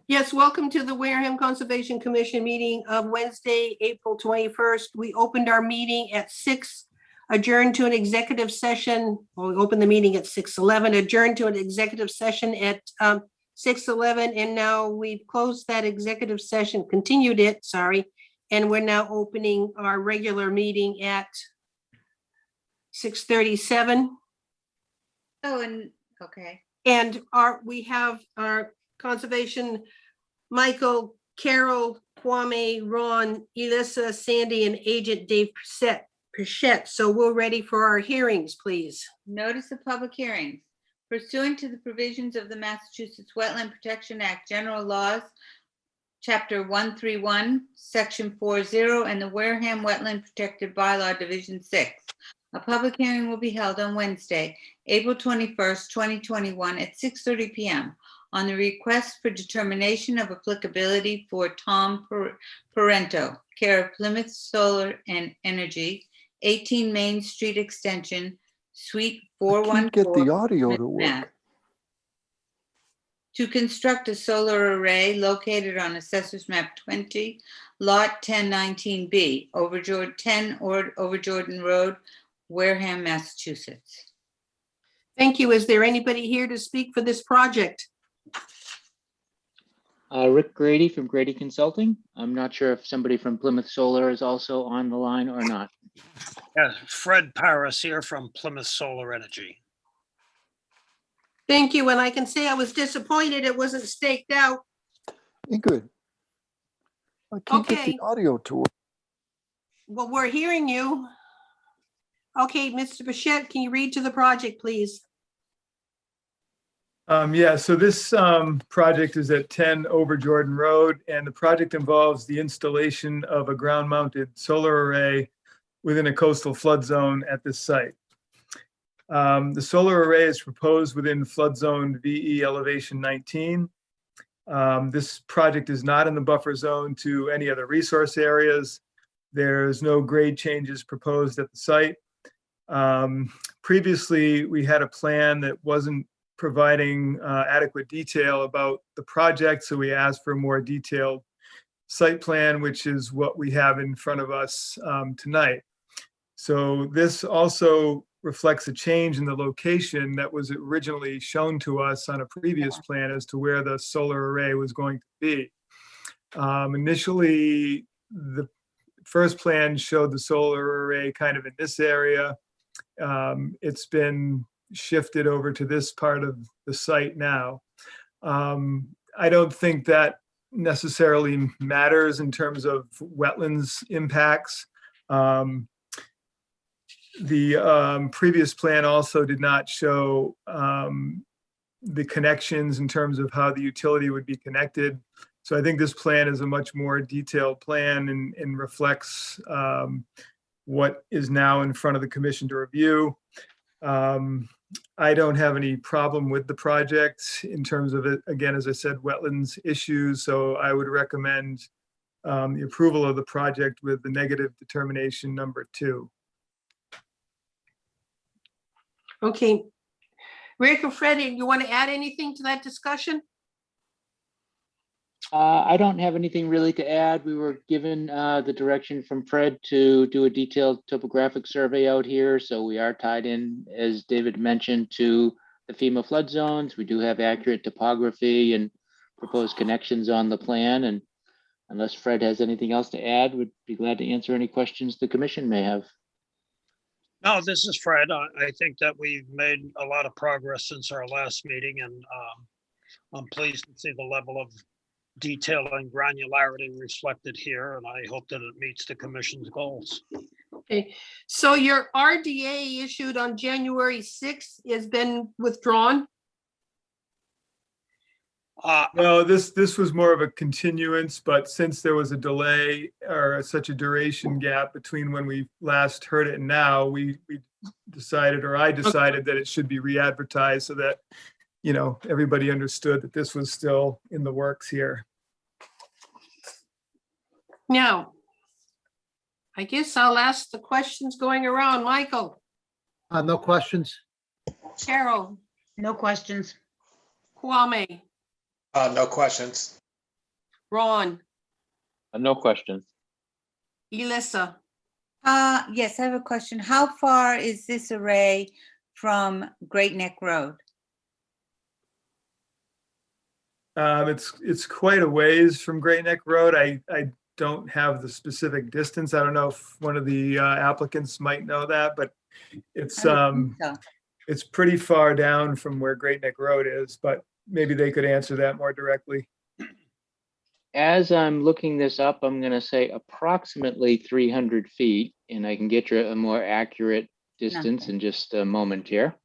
Yes, welcome to the Wareham Conservation Commission meeting of Wednesday, April 21st. We opened our meeting at 6, adjourned to an executive session. Well, we opened the meeting at 6:11, adjourned to an executive session at 6:11, and now we've closed that executive session, continued it, sorry, and we're now opening our regular meeting at 6:37. Oh, and okay. And we have our conservation, Michael, Carol, Kwame, Ron, Elissa, Sandy, and Agent Dave Pichette. So we're ready for our hearings, please. Notice of public hearings. Pursuant to the provisions of the Massachusetts Wetland Protection Act, General Laws, Chapter 131, Section 40, and the Wareham Wetland Protected Bylaw, Division 6. A public hearing will be held on Wednesday, April 21st, 2021 at 6:30 p.m. on the request for determination of applicability for Tom Parento, care of Plymouth Solar and Energy, 18 Main Street Extension, Suite 414. Get the audio to Mass. work. To construct a solar array located on Assessors Map 20, Lot 1019B, over Jordan Road, Wareham, Massachusetts. Thank you. Is there anybody here to speak for this project? Rick Grady from Grady Consulting. I'm not sure if somebody from Plymouth Solar is also on the line or not. Yeah, Fred Paris here from Plymouth Solar Energy. Thank you. And I can say I was disappointed it wasn't staked out. Ingrid, I can't get Okay. the audio to work. Well, we're hearing you. Okay, Mr. Pichette, can you read to the project, please? Yeah, so this project is at 10 Over Jordan Road, and the project involves the installation of a ground-mounted solar array within a coastal flood zone at this site. The solar array is proposed within flood zone VE elevation 19. This project is not in the buffer zone to any other resource areas. There's no grade changes proposed at the site. Previously, we had a plan that wasn't providing adequate detail about the project, so we asked for a more detailed site plan, which is what we have in front of us tonight. So this also reflects a change in the location that was originally shown to us on a previous plan as to where the solar array was going to be. Initially, the first plan showed the solar array kind of in this area. It's been shifted over to this part of the site now. I don't think that necessarily matters in terms of wetlands impacts. The previous plan also did not show the connections in terms of how the utility would be connected. So I think this plan is a much more detailed plan and reflects what is now in front of the commission to review. I don't have any problem with the project in terms of it, again, as I said, wetlands issues. So I would recommend the approval of the project with the negative determination number 2. Okay. Rick or Freddie, you want to add anything to that discussion? I don't have anything really to add. We were given the direction from Fred to do a detailed topographic survey out here. So we are tied in, as David mentioned, to the FEMA flood zones. We do have accurate topography and proposed connections on the plan. And unless Fred has anything else to add, we'd be glad to answer any questions the commission may have. No, this is Fred. I think that we've made a lot of progress since our last meeting, and I'm pleased to see the level of detail and granularity reflected here, and I hope that it meets the commission's goals. Okay, so your RDA issued on January 6th has been withdrawn? No, this was more of a continuance, but since there was a delay or such a duration gap between when we last heard it and now, we decided, or I decided, that it should be re-advertised so that, you know, everybody understood that this was still in the works here. Now, I guess I'll ask the questions going around. Michael, No questions. Carol, No questions. Kwame, No questions. Ron, No questions. Elissa, Yes, I have a question. How far is this array from Great Neck Road? It's quite a ways from Great Neck Road. I don't have the specific distance. I don't know if one of the applicants might know that, but it's I don't think so. it's pretty far down from where Great Neck Road is, but maybe they could answer that more directly. As I'm looking this up, I'm gonna say approximately 300 feet, and I can get you a more accurate distance in just a moment here.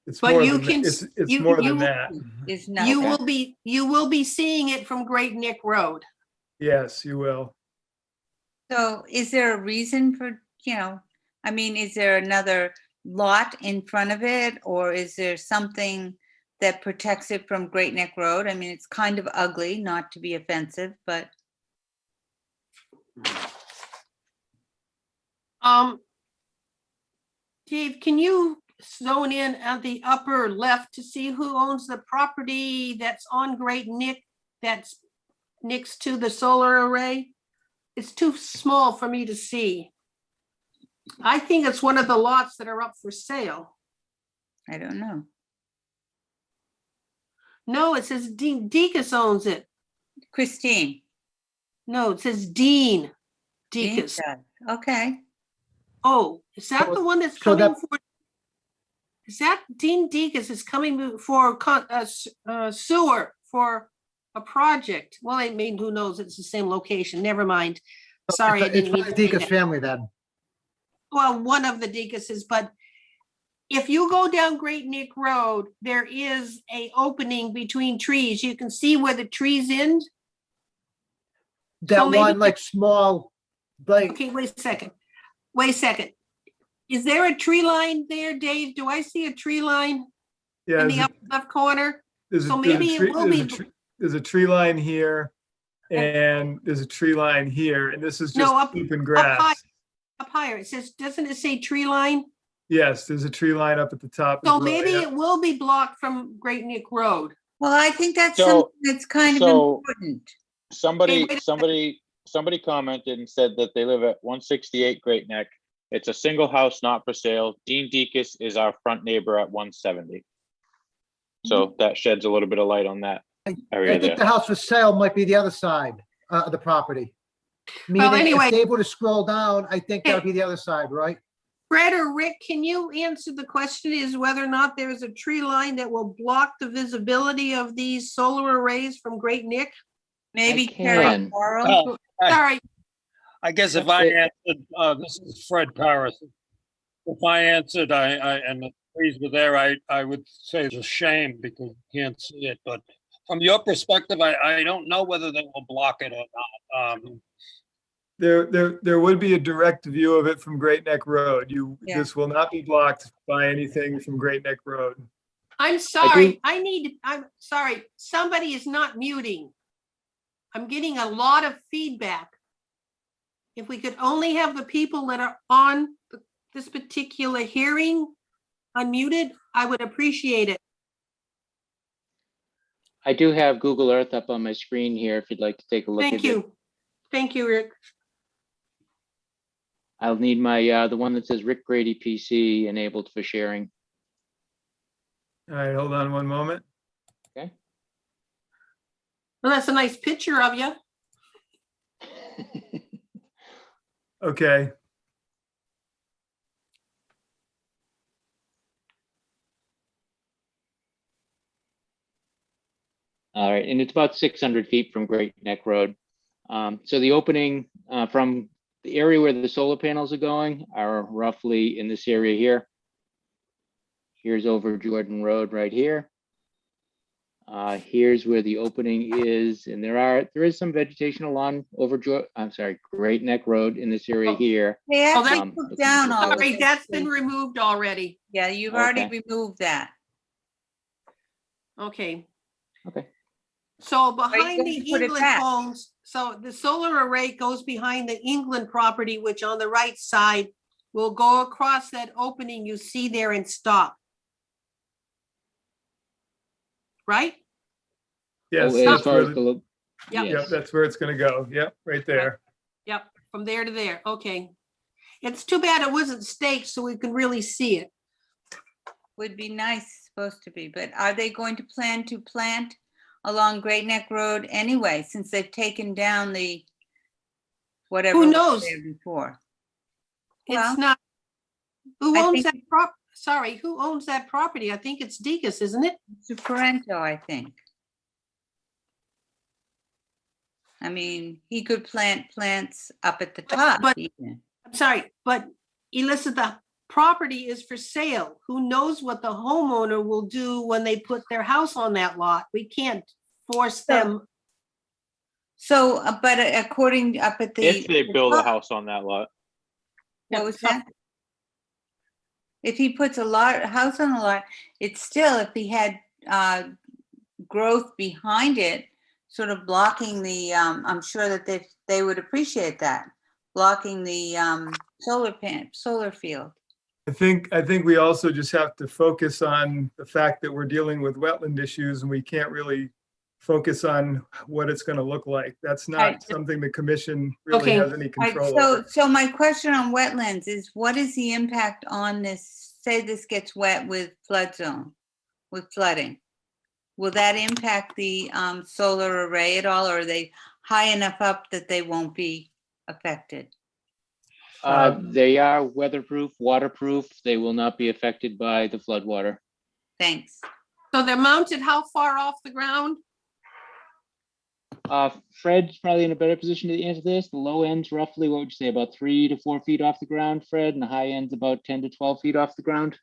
It's But more you than, can it's s- it's you- more you- than that. Is you no. will be seeing it from Great Neck Road. Yes, you will. So is there a reason for, I mean, is there another lot in front of it, or is there something that protects it from Great Neck Road? I mean, it's kind of ugly, not to be offensive, but Dave, can you zone in at the upper left to see who owns the property that's on Great Neck that's next to the solar array? It's too small for me to see. I think it's one of the lots that are up for sale. I don't know. No, it says Dean Deacus owns it. Christine. No, it says Dean Dean Deacus. does. Okay. Oh, is that the one that's so coming that- for? Is that Dean Deacus is coming for sewer for a project? Well, I mean, who knows? It's the same location. Never mind. Sorry, I It's didn't from mean the to say Deacon that. family then. Well, one of the Deacuses, but if you go down Great Neck Road, there is a opening between trees. You can see where the trees end. That maybe- one like small, like, Okay, wait a second. Wait a second. Is there a tree line there, Dave? Do I see a tree line Yeah, in the upper left corner? so maybe it will be- There's a tree line here and there's a tree line here, and this is just No, up open high. grass. Up higher, it says, doesn't it say tree line? Yes, there's a tree line up at the top. as So well, maybe yeah. it will be blocked from Great Neck Road. Well, I think that's So- something that's kind of so- important. Somebody, wait a somebody commented and said that they live at 168 Great Neck. It's a single house, not for sale. Dean Deacus is our front neighbor at 170. So that sheds a little bit of light on that I area think there. the house for sale might be the other side of the property. Well, Meaning, anyway- if they were to scroll down, I think that would be the other side, right? Fred or Rick, can you answer the question is whether or not there is a tree line that will block the visibility of these solar arrays from Great Neck? Maybe can. Carrie Morrow. Oh, Sorry, I guess if That's I it. answered, this is Fred Paris. If I answered, and the trees were there, I would say it's a shame because you can't see it, but from your perspective, I don't know whether they will block it or not. There would be a direct view of it from Great Neck Road. Yeah. This will not be blocked by anything from Great Neck Road. I'm sorry. I'm sorry. Somebody is not muting. I'm getting a lot of feedback. If we could only have the people that are on this particular hearing unmuted, I would appreciate it. I do have Google Earth up on my screen here if you'd like to take a look at it. Thank you. Thank you, Rick. I'll need my, the one that says Rick Grady PC enabled for sharing. All right, hold on one moment. Okay. Well, that's a nice picture of you. Okay, All right, and it's about 600 feet from Great Neck Road. So the opening from the area where the solar panels are going are roughly in this area here. Here's over Jordan Road right here. Here's where the opening is, and there is some vegetation along over Great Neck Road in this area Oh. here. They Oh, actually that- took down all of Sorry, this. that's been removed already. Yeah, you've already Okay. removed that. Okay. Okay. So you behind going the to put it England back? homes, so the solar array goes behind the England property, which on the right side will go across that opening you see there and stop. Right? Yes, Oh, as that's far where, as the, lo- Yep. yep, yes. that's where it's gonna go. Yep, right there. Yep, from there to there. Okay. It's too bad it wasn't staked so we could really see it. Would be nice, supposed to be, but are they going to plan to plant along Great Neck Road anyway, since they've taken down the whatever Who was knows? there before? It's Well, not. Who I owns think- that sorry, who owns that property? I think it's Deacon's, isn't it? Mr. Parento, I think. I mean, he could plant plants up at the top. but- even. I'm sorry, but Elissa, the property is for sale. Who knows what the homeowner will do when they put their house on that lot? We can't force them. So, but according up at the. If they the build a top- house on that lot. What was that? If he puts a house on a lot, it's still, if he had growth behind it, sort of blocking the, I'm sure that they would appreciate that, blocking the solar field. I think we also just have to focus on the fact that we're dealing with wetland issues and we can't really focus on what it's gonna look like. That's Right. not something the commission really Okay. has any All right, control over. so my question on wetlands is, what is the impact on this, say this gets wet with flood zone, with flooding? Will that impact the solar array at all, or are they high enough up that they won't be affected? They are weatherproof, waterproof. They will not be affected by the floodwater. Thanks. So they're mounted how far off the ground? Fred's probably in a better position to answer this. The low end's roughly, what would you say, about 3 to 4 feet off the ground, Fred, and the high end's about 10 to 12 feet off the ground.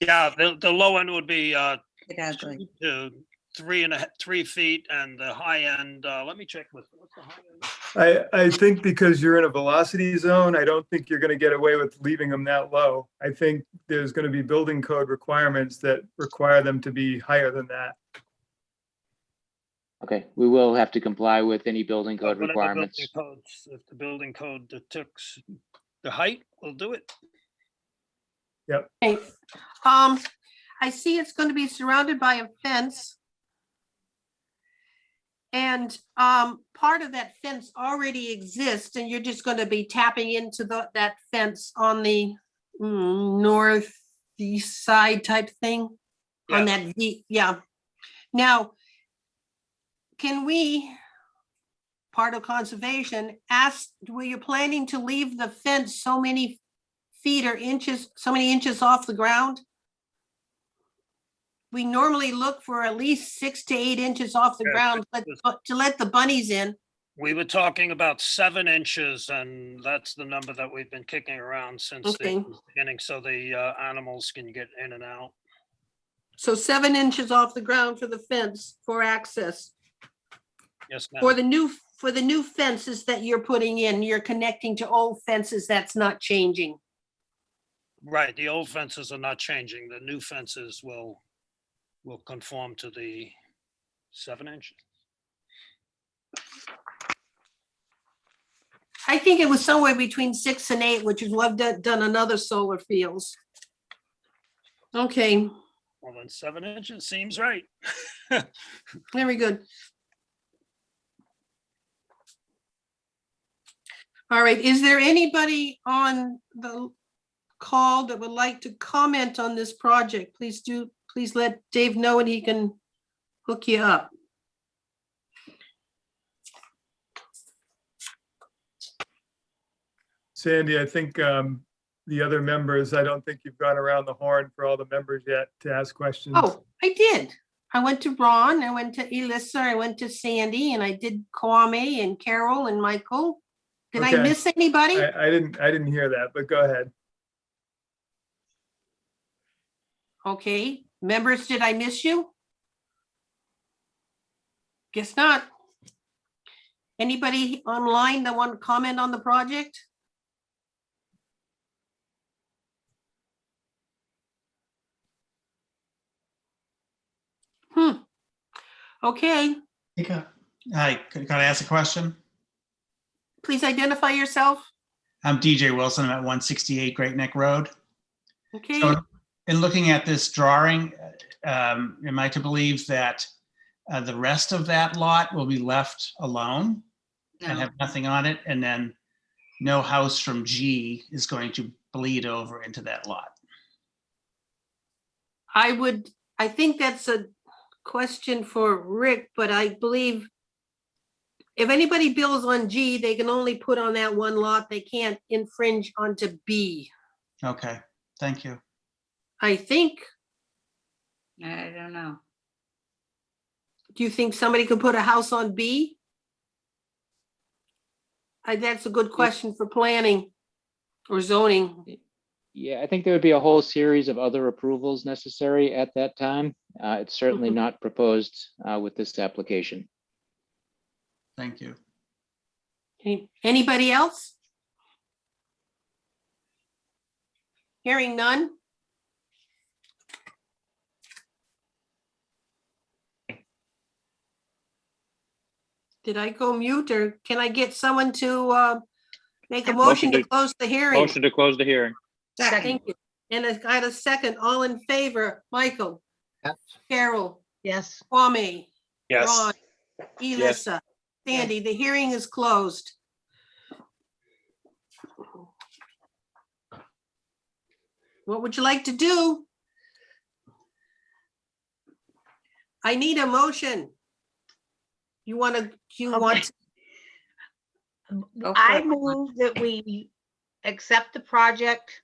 Yeah, the low end would be Get ugly. 2 to 3 feet, and the high end, let me check what's the high end? I think because you're in a velocity zone, I don't think you're gonna get away with leaving them that low. I think there's gonna be building code requirements that require them to be higher than that. Okay, we will have to comply with any building code Whatever requirements. building codes, if the building code detects the height, we'll do it. Okay. I see it's going to be surrounded by a fence. And part of that fence already exists, and you're just going to be tapping into that fence on the northeast side type thing. On that, yeah. Now, can we, part of conservation, ask, were you planning to leave the fence so many feet or inches, so many inches off the ground? We normally look for at least 6 to 8 inches off the Yeah, ground, but to let the bunnies in. We were talking about 7 inches, and that's the number that we've been kicking around since Okay. the beginning, so the animals can get in and out. So 7 inches off the ground for the fence for access. Yes, For ma'am. the new fences that you're putting in, you're connecting to old fences, that's not changing. Right, the old fences are not changing. The new fences will conform to the 7 inches. I think it was somewhere between 6 and 8, which is what I've done on other solar fields. Okay, Well, then 7 inches seems right. very good. All right, is there anybody on the call that would like to comment on this project? Please let Dave know and he can hook you up. Sandy, I think the other members, I don't think you've gone around the horn for all the members yet to ask questions. Oh, I did. I went to Ron, I went to Elissa, I went to Sandy, and I did Kwame and Carol and Michael. Did I Okay. miss anybody? I didn't hear that, but go ahead. Okay, members, did I miss you? Guess not. Anybody online that want to comment on the project? Okay, Hi, can I ask a question? please identify yourself. I'm DJ Wilson. I'm at 168 Great Neck Road. Okay, So in looking at this drawing, am I to believe that The rest of that lot will be left alone and No. have nothing on it. And then no house from G is going to bleed over into that lot. I think that's a question for Rick, but I believe if anybody builds on G, they can only put on that one lot. They can't infringe onto B. Okay, thank you. I think, I don't know. do you think somebody could put a house on B? That's a good question for planning or zoning. Yeah, I think there would be a whole series of other approvals necessary at that time. It's certainly Mhm. not proposed with this application. Thank you. Anybody else? Hearing none? Did I go mute, or can I get someone to make a motion to close the hearing? Motion to close the hearing. Second. Thank you. And I got a second. All in favor? Michael, Yes. Carol, Yes. Kwame, Yes. Ron, Elissa, Sandy, the hearing is closed. What would you like to do? I need a motion. You want to, Go for I it. move that we accept the project,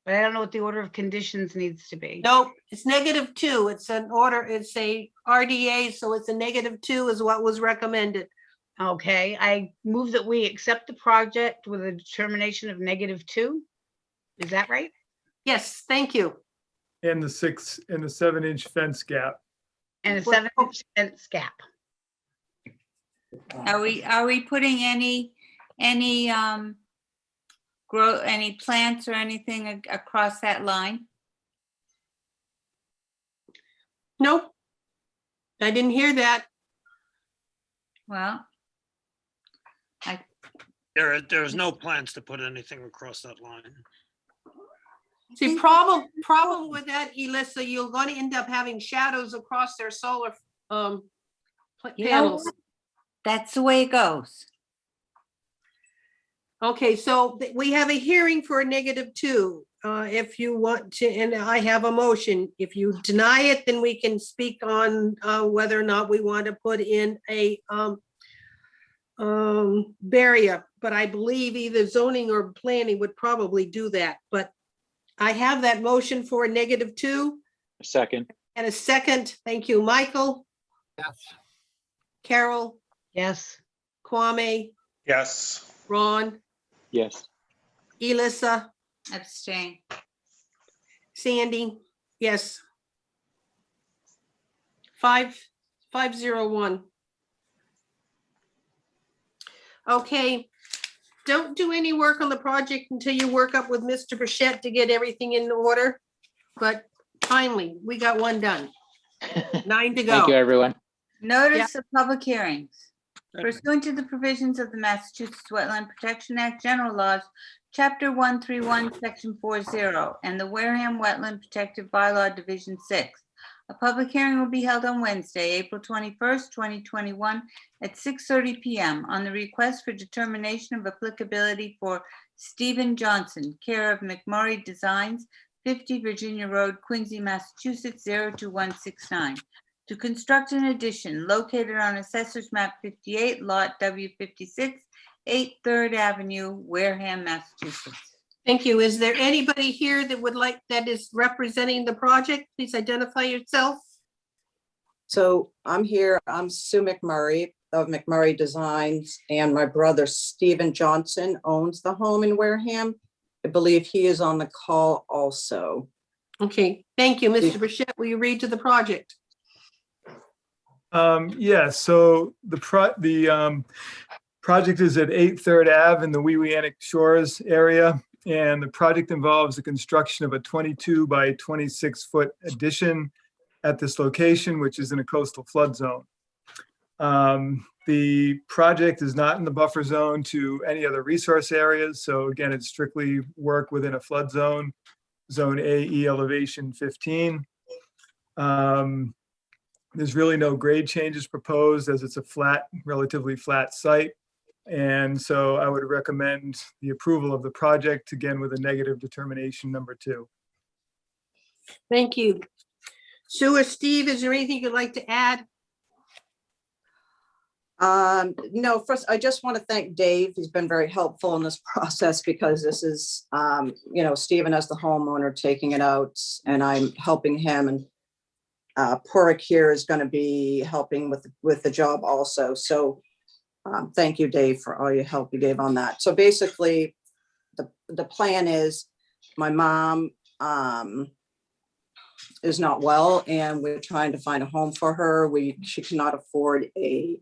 but I don't know what the order of conditions needs to be. no, it's -2. It's an order, it's a RDA, so it's a -2 is what was recommended. Okay, I move that we accept the project with a determination of -2. Is that right? Yes, thank you. And the 7-inch fence gap. And a Well, 7-inch fence gap. Are we putting any grow, any plants or anything across that line? Nope. I didn't hear that. Well, There's no plans to put anything across that line. See, problem with that, Elissa, you're going to end up having shadows across their solar you know panels. what? That's the way it goes. Okay, so we have a hearing for a -2. If you want to, and I have a motion. If you deny it, then we can speak on whether or not we want to put in a barrier. But I believe either zoning or planning would probably do that. But I have that motion for a -2 Second, and a second. Thank you, Michael, Yes. Carol, Yes. Kwame, Yes. Ron, yes. Elissa, Abstain. Sandy, yes. 501. Okay, don't do any work on the project until you work up with Mr. Burchett to get everything in order. But finally, we got one done. 9 to Thank you, go. everyone. Notice of public hearings. Pursuant to the provisions of the Massachusetts Wetland Protection Act, General Laws, Chapter 131, Section 40, and the Wareham Wetland Protective Bylaw, Division 6. A public hearing will be held on Wednesday, April 21st, 2021, at 6:30 PM on the request for determination of applicability for Stephen Johnson, care of McMurray Designs, 50 Virginia Road, Quincy, Massachusetts, 02169, to construct an addition located on Assessor's Map 58, Lot W56, 8 3rd Avenue, Wareham, Massachusetts. Thank you. Is there anybody here that is representing the project? Please identify yourself. So I'm here, I'm Sue McMurray of McMurray Designs, and my brother Stephen Johnson owns the home in Wareham. I believe he is on the call also. Okay, thank you. Mr. Burchett, will you read to the project? Yeah, so the project is at 8 3rd Ave in the Weweanick Shores area. And the project involves the construction of a 22 by 26 foot addition at this location, which is in a coastal flood zone. The project is not in the buffer zone to any other resource areas. So again, it's strictly work within a flood zone, zone AE elevation 15. There's really no grade changes proposed as it's a flat, relatively flat site. And so I would recommend the approval of the project, again, with a negative determination number 2. Thank you. Sue or Steve, is there anything you'd like to add? No, first, I just want to thank Dave. He's been very helpful in this process because this is, Stephen as the homeowner taking it out and I'm helping him, and Pursuant here is going to be helping with the job also. So thank you, Dave, for all your help you gave on that. So basically, the plan is my mom is not well and we're trying to find a home for her. She cannot afford a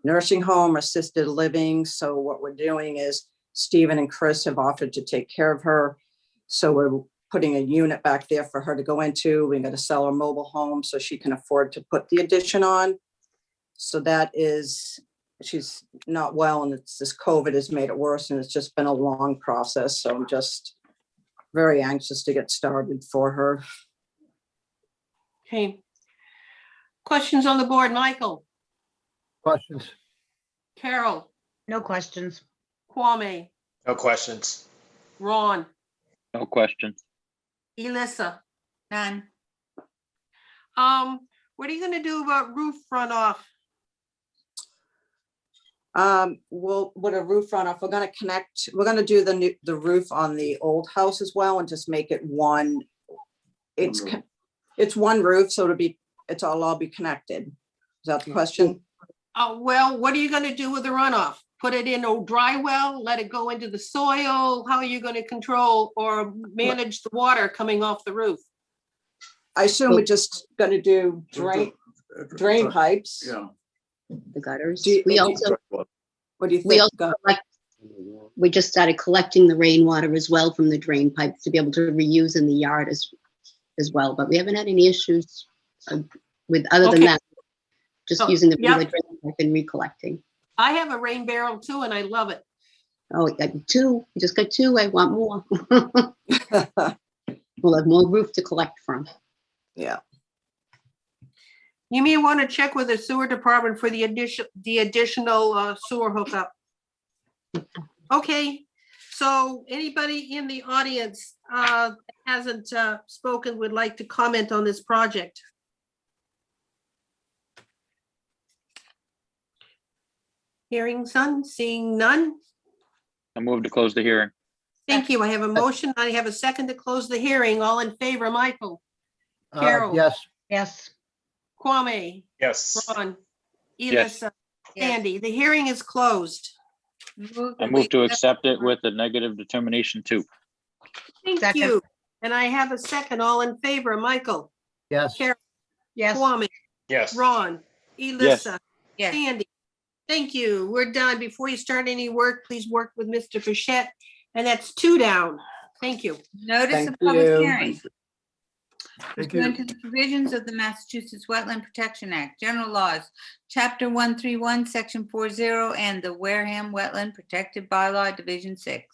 nursing home or assisted living. So what we're doing is Stephen and Chris have offered to take care of her. So we're putting a unit back there for her to go into. We're going to sell her mobile home so she can afford to put the addition on. So that is, she's not well, and this COVID has made it worse, and it's just been a long process. So I'm just very anxious to get started for her. Okay. Questions on the board, Michael, Questions? Carol, No questions. Kwame, No questions. Ron, No questions. Elissa. None. What are you gonna do about roof runoff? We'll, with a roof runoff, we're going to do the roof on the old house as well and just make it one. It's one roof, so it'll all be connected. Is that the question? Well, what are you gonna do with the runoff? Put it in a dry well, let it go into the soil? How are you gonna control or manage the water coming off the roof? I assume we're just going to do drain pipes. Yeah. The gutters. Do you- We also, What do you we think? also collect, we just started collecting the rainwater as well from the drain pipes to be able to reuse in the yard as well, but we haven't had any issues with, other than Okay. that, just Oh, using the yep. regular drain pipe and recollecting. I have a rain barrel too, and I love it. Oh, I got 2, we just got 2, I want more. We'll have more roof to collect from. Yeah. You may want to check with the sewer department for the additional sewer hookup. Okay, so anybody in the audience that hasn't spoken would like to comment on this project? Hearing none, seeing none. I move to close the hearing. Thank you. I have a motion. I have a second to close the hearing. All in favor, Michael, Carol. Yes. Yes. Kwame, Yes. Ron, Yes. Elissa, Sandy. The hearing is closed. I move to accept it with a negative determination 2. Thank Second. you. And I have a second. All in favor, Michael, Yes. Carol, Yes. Kwame, Yes. Ron, Elissa, Yes. Sandy. Thank you. We're done. Before you start any work, please work with Mr. Fischette. And that's 2 down. Thank you. Notice Thank of public you. hearing. Thank Pursuant you. to the provisions of the Massachusetts Wetland Protection Act, General Laws, Chapter 131, Section 40, and the Wareham Wetland Protected Bylaw, Division 6.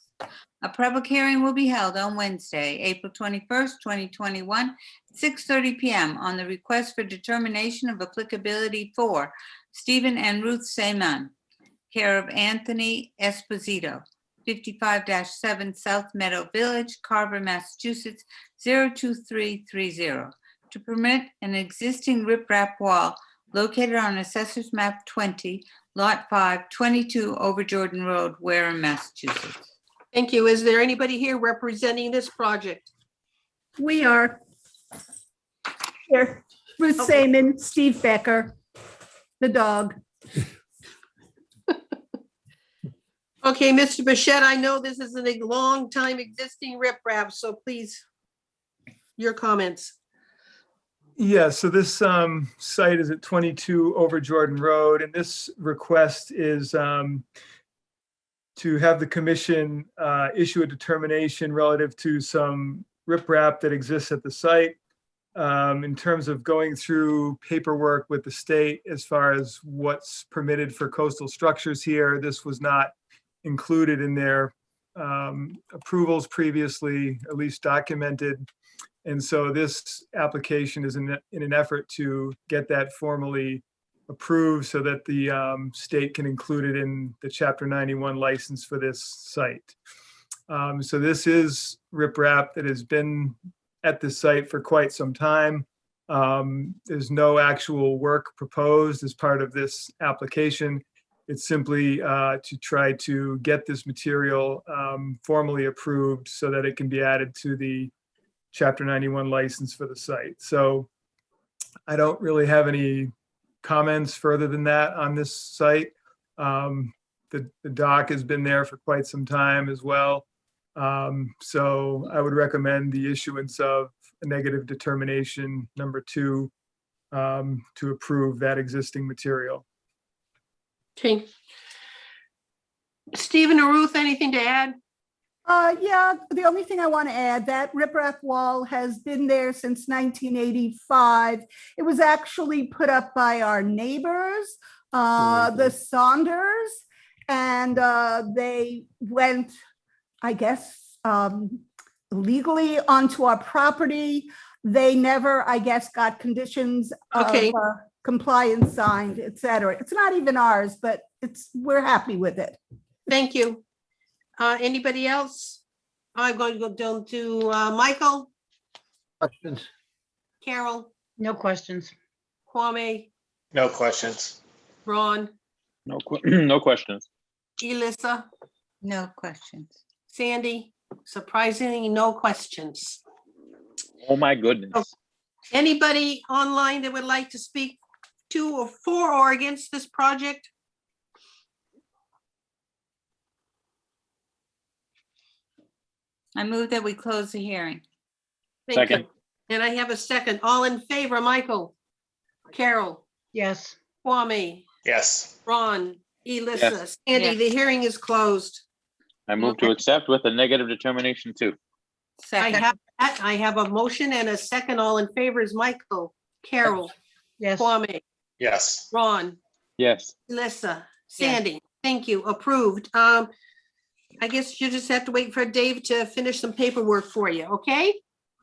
A public hearing will be held on Wednesday, April 21st, 2021, at 6:30 PM on the request for determination of applicability for Stephen and Ruth Seaman, care of Anthony Esposito, 55-7 South Meadow Village, Carver, Massachusetts, 02330, to permit an existing riprap wall located on Assessor's Map 20, Lot 5, 22 Over Jordan Road, Wareham, Massachusetts. Thank you. Is there anybody here representing this project? We are here. Ruth Okay. Seaman, Steve Becker, the dog. Okay, Mr. Bichette, I know this is a long time existing riprap, so please, your comments. Yeah, so this site is at 22 Over Jordan Road, and this request is to have the commission issue a determination relative to some riprap that exists at the site. In terms of going through paperwork with the state as far as what's permitted for coastal structures here, this was not included in their approvals previously, at least documented. And so this application is in an effort to get that formally approved so that the state can include it in the Chapter 91 license for this site. So this is riprap that has been at the site for quite some time. There's no actual work proposed as part of this application. It's simply to try to get this material formally approved so that it can be added to the Chapter 91 license for the site. So I don't really have any comments further than that on this site. The dock has been there for quite some time as well. So I would recommend the issuance of a negative determination number 2 to approve that existing material. Okay. Stephen or Ruth, anything to add? Yeah, the only thing I want to add, that riprap wall has been there since 1985. It was actually put up by our neighbors, the Saunders, and they went, I guess, legally onto our property. They never, I guess, got conditions of Okay. compliance signed, et cetera. It's not even ours, but we're happy with it. Thank you. Anybody else? I'm going to go down to Michael, Questions? Carol, No questions. Kwame, No questions. Ron, No questions. Elissa, No questions. Sandy. Surprisingly, no questions. Oh, my goodness. Anybody online that would like to speak to or for or against this project? I move that we close the hearing. Thank you. Second. And I have a second. All in favor, Michael, Carol, Yes. Kwame, Yes. Ron, Elissa, Yes. Sandy, Yes. the hearing is closed. I move to accept with a negative determination 2. Second. I have a motion and a second. All in favor is Michael, Carol, Yes. Kwame, Yes. Ron, Yes. Elissa, Yes. Sandy. Thank you. Approved. I guess you just have to wait for Dave to finish some paperwork for you, okay?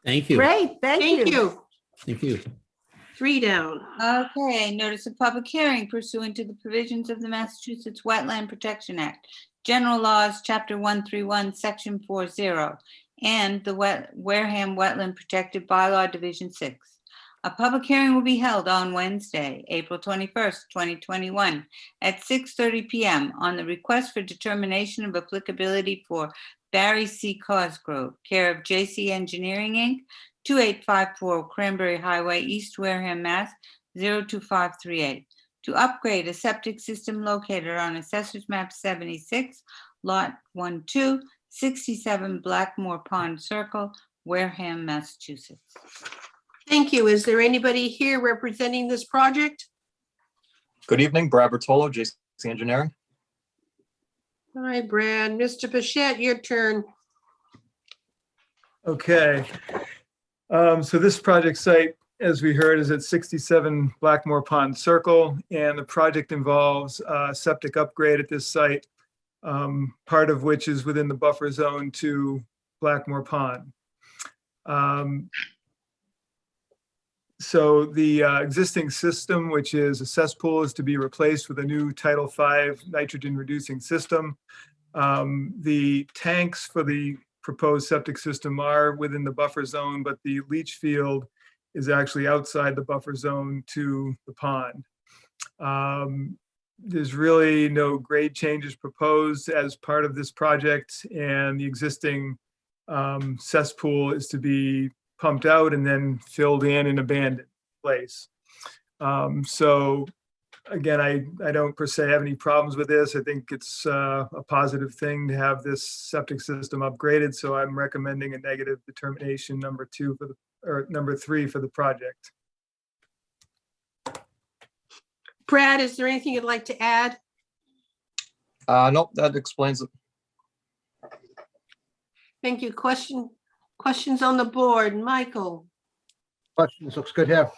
Thank you. Great, thank Thank you. you. Thank you. 3 down. Okay, notice of public hearing pursuant to the provisions of the Massachusetts Wetland Protection Act, General Laws, Chapter 131, Section 40, and the Wareham Wetland Protected Bylaw, Division 6. A public hearing will be held on Wednesday, April 21st, 2021, at 6:30 p.m. on the request for determination of applicability for Barry C. Cosgrove, care of J.C. Engineering, Inc., 2854 Cranberry Highway, East Wareham, Mass. 02538, to upgrade a septic system located on Assessor's Map 76, Lot 12, 67 Blackmore Pond Circle, Wareham, Massachusetts. Thank you. Is there anybody here representing this project? Good evening, Brad Bertolo, JC Engineering. Hi, Brad. Mr. Bichette, your turn. Okay. So this project site, as we heard, is at 67 Blackmore Pond Circle, and the project involves a septic upgrade at this site, part of which is within the buffer zone to Blackmore Pond. So the existing system, which is a cesspool, is to be replaced with a new Title V nitrogen-reducing system. The tanks for the proposed septic system are within the buffer zone, but the leach field is actually outside the buffer zone to the pond. There's really no grade changes proposed as part of this project, and the existing cesspool is to be pumped out and then filled in an abandoned place. So again, I don't per se have any problems with this. I think it's a positive thing to have this septic system upgraded. So I'm recommending a negative determination number 3 for the project. Brad, is there anything you'd like to add? Nope, that explains it. Thank you. Questions on the board? Michael, Questions? Looks good here.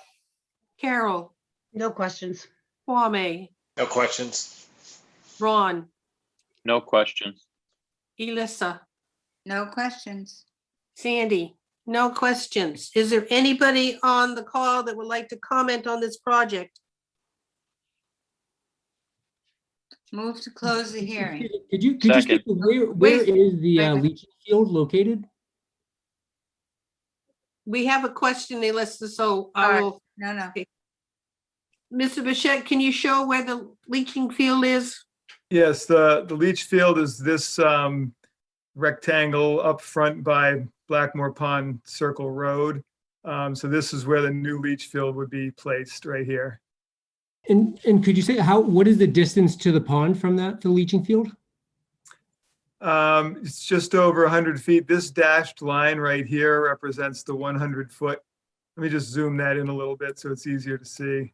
Carol, No questions. Kwame, No questions. Ron, No questions. Elissa, No questions. Sandy, No questions. Is there anybody on the call that would like to comment on this project? Move to close the hearing. Could you Second. speak to where Wait, is the wait. leaching field located? We have a question, Elissa, so I Sorry. will, No. Mr. Bichette, can you show where the leaching field is? Yes, the leach field is this rectangle up front by Blackmore Pond Circle Road. So this is where the new leach field would be placed, right here. And could you say what is the distance to the pond from that, the leaching field? It's just over 100 feet. This dashed line right here represents the 100-foot. Let me just zoom that in a little bit so it's easier to see.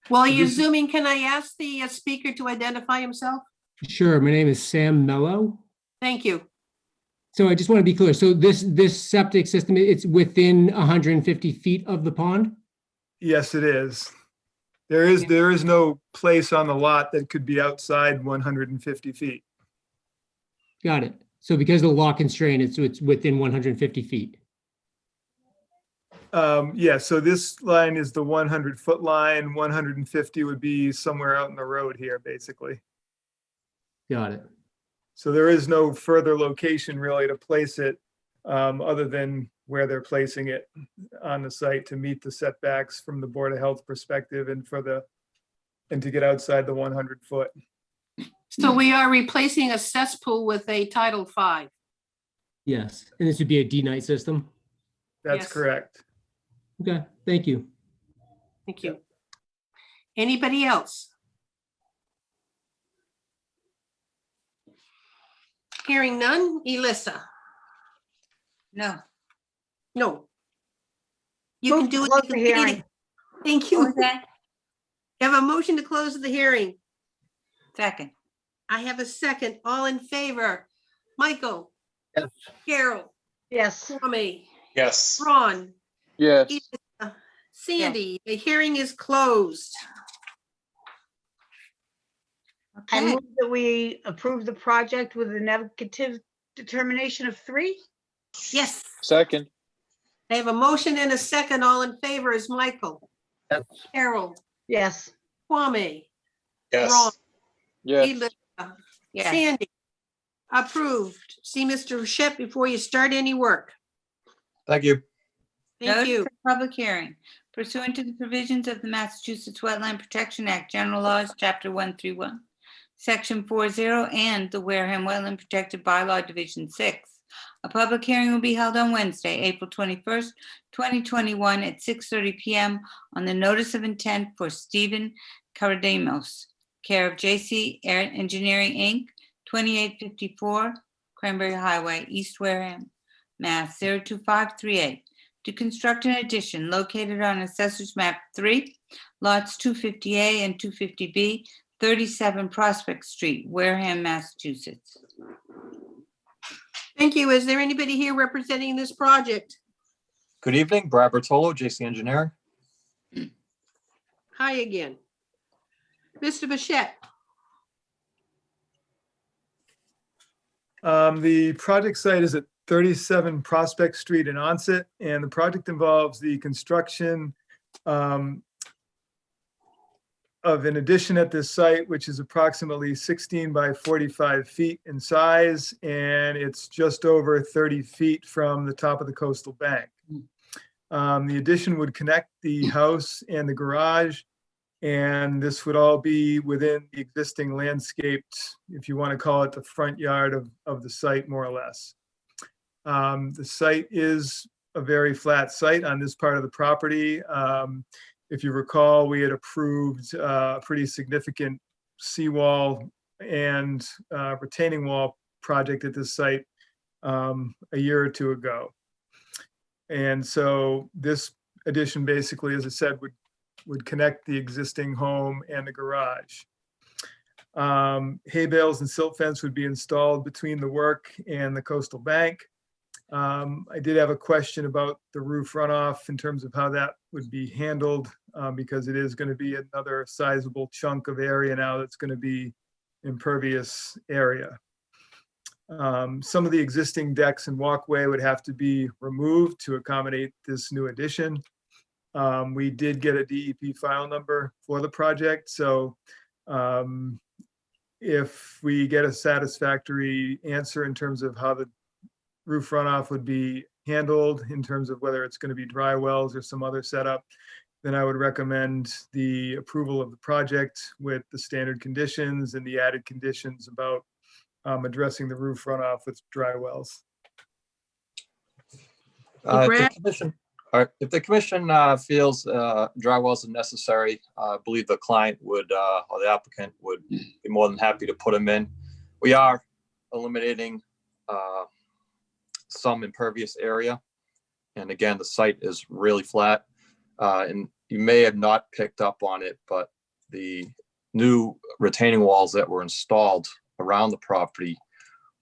While So you're this is- zooming, can I ask the speaker to identify himself? Sure, my name is Sam Mello. Thank you. So I just want to be clear. So this septic system, it's within 150 feet of the pond? Yes, it is. There is no place on the lot that could be outside 150 feet. Got it. So because of the law constraint, it's within 150 feet. Yeah, so this line is the 100-foot line. 150 would be somewhere out in the road here, basically. Got it. So there is no further location really to place it, other than where they're placing it on the site to meet the setbacks from the Board of Health perspective and to get outside the 100-foot. So we are replacing a cesspool with a Title V. Yes. And this would be a D-night system? That's Yes. correct. Okay, thank you. Thank you. Anybody else? Hearing none, Elissa? No. No. You can Move to do it. close You the can read hearing. it. Thank What you. was that? Have a motion to close the hearing. Second. I have a second. All in favor? Michael? Yes. Carol? Yes. Kwame? Yes. Ron? Yes. Elissa, Sandy? The hearing is closed. I Okay. move that we approve the project with a negative determination of 3. Yes. Second. I have a motion and a second. All in favor is Michael? Yes. Carol? Yes. Kwame? Yes. Ron? Yes. Elissa, Yes. Sandy? Approved. See Mr. Rochette before you start any work. Thank you. Thank Notice you. of public hearing pursuant to the provisions of the Massachusetts Wetland Protection Act, General Laws, Chapter 131, Section 40, and the Wareham Wetland Protected Bylaw, Division 6. A public hearing will be held on Wednesday, April 21st, 2021 at 6:30 PM on the notice of intent for Stephen Karademos, care of JC Engineering, Inc., 2854 Cranberry Highway, East Wareham, Mass. 02538, to construct an addition located on Assessor's Map 3, lots 250A and 250B, 37 Prospect Street, Wareham, Massachusetts. Thank you. Is there anybody here representing this project? Good evening, Brad Bertolo, JC Engineering. Hi again. Mr. Bichette? The project site is at 37 Prospect Street in Onset, and the project involves the construction of an addition at this site, which is approximately 16 by 45 feet in size, and it's just over 30 feet from the top of the coastal bank. The addition would connect the house and the garage, and this would all be within the existing landscaped, if you want to call it the front yard of the site, more or less. The site is a very flat site on this part of the property. If you recall, we had approved a pretty significant seawall and retaining wall project at this site a year or two ago. And so this addition basically, as I said, would connect the existing home and the garage. Hay bales and silt fence would be installed between the work and the coastal bank. I did have a question about the roof runoff in terms of how that would be handled, because it is going to be another sizable chunk of area now that's going to be impervious area. Some of the existing decks and walkway would have to be removed to accommodate this new addition. We did get a DEP file number for the project, so if we get a satisfactory answer in terms of how the roof runoff would be handled, in terms of whether it's going to be dry wells or some other setup, then I would recommend the approval of the project with the standard conditions and the added conditions about addressing the roof runoff with dry wells. If the commission feels dry wells are necessary, I believe the client would, or the applicant would be more than happy to put them in. We are eliminating some impervious area. And again, the site is really flat. And you may have not picked up on it, but the new retaining walls that were installed around the property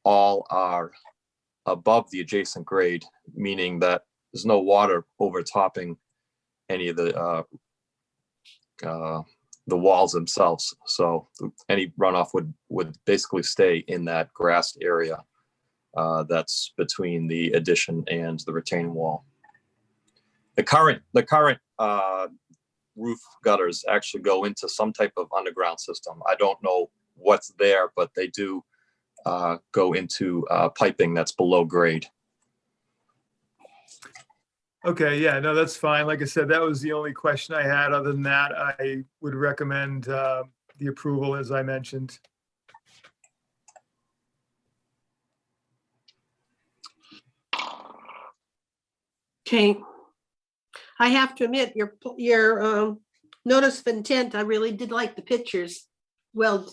all are above the adjacent grade, meaning that there's no water overtopping any of the walls themselves. So any runoff would basically stay in that grassed area that's between the addition and the retaining wall. The current roof gutters actually go into some type of underground system. I don't know what's there, but they do go into piping that's below grade. Okay, yeah, no, that's fine. Like I said, that was the only question I had. Other than that, I would recommend the approval as I mentioned. Okay. I have to admit, your notice of intent, I really did like the pictures. Well,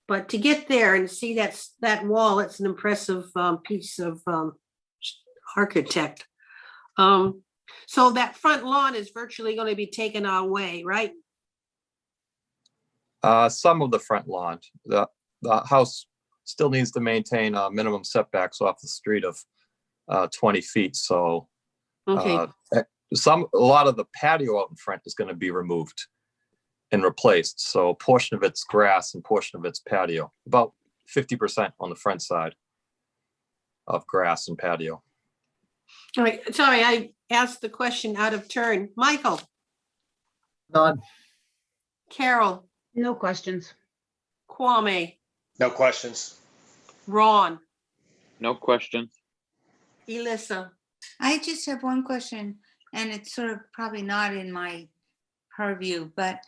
but to get there and see that wall, it's an impressive piece of architect. So that front lawn is virtually going to be taken away, right? Some of the front lawn. The house still needs to maintain minimum setbacks off the street of 20 feet. So Okay. A lot of the patio out in front is going to be removed and replaced. So a portion of it's grass and portion of it's patio, about 50% on the front side of grass and patio. All right, sorry, I asked the question out of turn. Michael, None. Carol, No questions. Kwame, No questions. Ron, No question. Elissa. I just have one question, and it's sort of probably not in my purview, but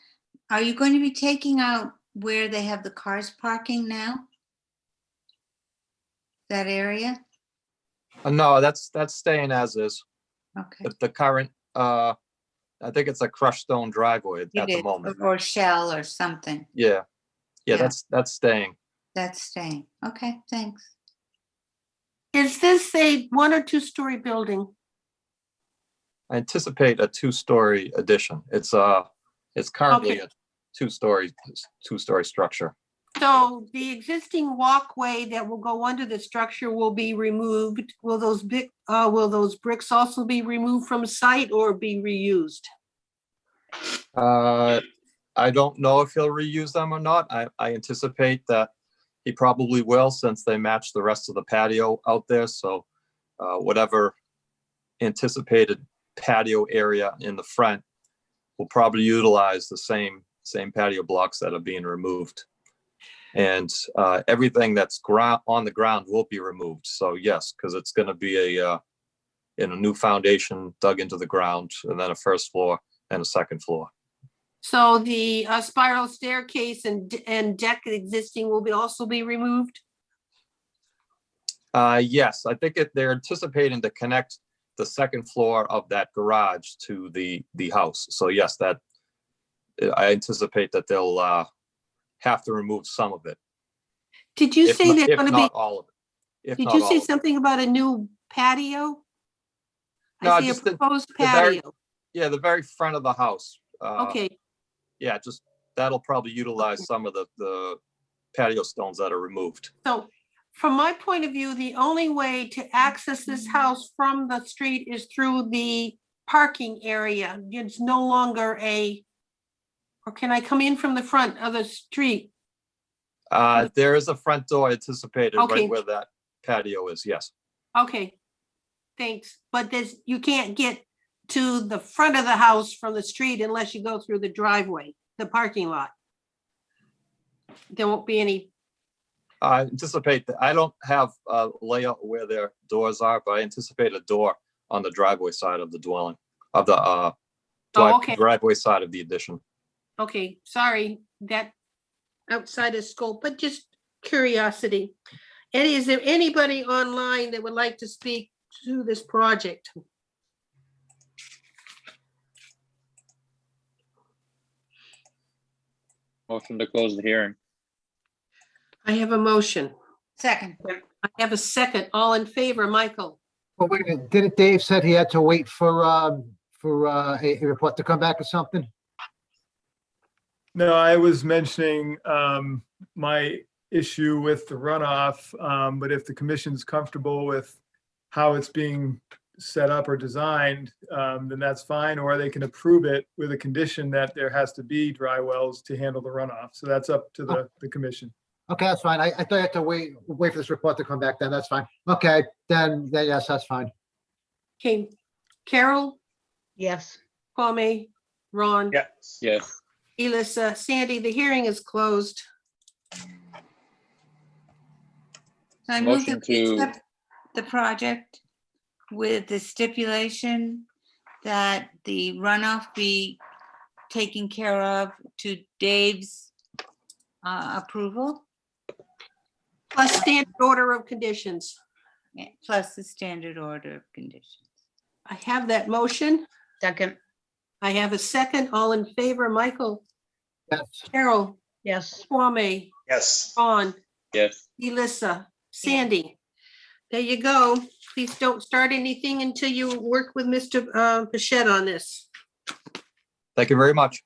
are you going to be taking out where they have the cars parking now? That area? No, that's staying as is. Okay. The current, I think it's a crushed stone driveway at It the is, moment. or shell or something. Yeah, Yeah. that's staying. That's staying. Okay, thanks. Is this a 1 or 2 story building? I anticipate a 2-story addition. It's currently Okay. a two-story structure. So the existing walkway that will go under the structure will be removed. Will those bricks also be removed from site or be reused? I don't know if he'll reuse them or not. I anticipate that he probably will, since they match the rest of the patio out there. So whatever anticipated patio area in the front will probably utilize the same patio blocks that are being removed. And everything that's on the ground will be removed. So yes, because it's going to be a new foundation dug into the ground, and then a first floor and a second floor. So the spiral staircase and deck existing will also be removed? Yes, I think they're anticipating to connect the second floor of that garage to the house. So yes, that I anticipate that they'll have to remove some of it. Did you say they're going to be? Not all of it. Did you say something about a new patio? No, I see a just proposed the very- patio. Yeah, the very front of the house. Okay, Yeah, just that'll probably utilize some of the patio stones that are removed. so from my point of view, the only way to access this house from the street is through the parking area. It's no longer or can I come in from the front of the street? There is a front door anticipated Okay. right where that patio is, yes. Okay, thanks. But you can't get to the front of the house from the street unless you go through the driveway, the parking lot. There won't be any, I anticipate that, I don't have a layout where their doors are, but I anticipate a door on the driveway side of the dwelling, of the okay. driveway side of the addition. Okay, sorry, that outside of scope, but just curiosity. Eddie, is there anybody online that would like to speak to this project? Motion to close the hearing. I have a motion. Second. I have a second. All in favor, Michael? Well, wait a minute, didn't Dave said he had to wait for a report to come back or something? No, I was mentioning my issue with the runoff, but if the commission's comfortable with how it's being set up or designed, then that's fine, or they can approve it with a condition that there has to be dry wells to handle the runoff. So that's up to the commission. Okay, that's fine. I thought you had to wait for this report to come back then. That's fine. Okay, then yes, that's fine. Okay, Carol, Yes. Kwame, Ron, Yes. Yes. Elissa, Sandy, the hearing is closed. So I move Motion that we to- accept the project with the stipulation that the runoff be taken care of to Dave's approval, Plus standard order of conditions. plus the standard order of conditions. I have that motion. Second. I have a second. All in favor, Michael, Yes. Carol, Yes. Kwame, Yes. Ron, Yes. Elissa, Sandy. There you go. Please don't start anything until you work with Mr. Pursuant on this. Thank you very much.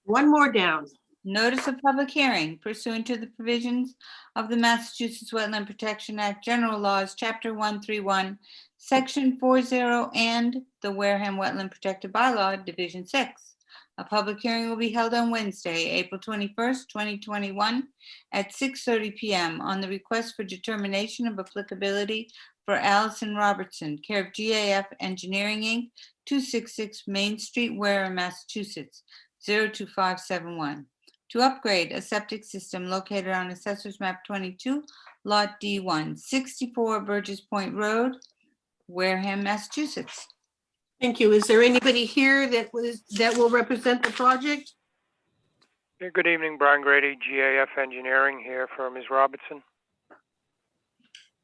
One more down. Notice of public hearing pursuant to the provisions of the Massachusetts Wetland Protection Act, General Laws, Chapter 131, Section 40, and the Wareham Wetland Protected Bylaw, Division 6. A public hearing will be held on Wednesday, April 21st, 2021, at 6:30 p.m. on the request for determination of applicability for Allison Robertson, care of GAF Engineering, Inc., 266 Main Street, Wareham, Massachusetts, 02571. To upgrade a septic system located on Assessor's Map 22, Lot D1, 64 Burgess Point Road, Wareham, Massachusetts. Thank you. Is there anybody here that will represent the project? Good evening, Brian Grady, GAF Engineering here for Ms. Robertson.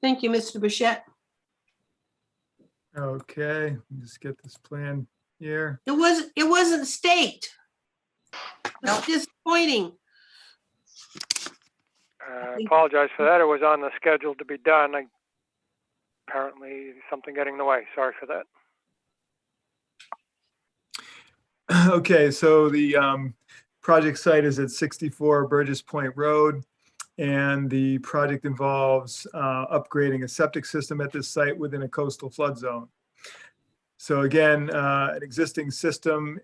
Thank you, Mr. Bichette. Okay, let me just get this plan here. It wasn't staked. It's disappointing. I apologize for that. It was on the schedule to be done. Apparently something getting in the way. Sorry for that. Okay, so the project site is at 64 Burgess Point Road, and the project involves upgrading a septic system at this site within a coastal flood zone. So again, an existing system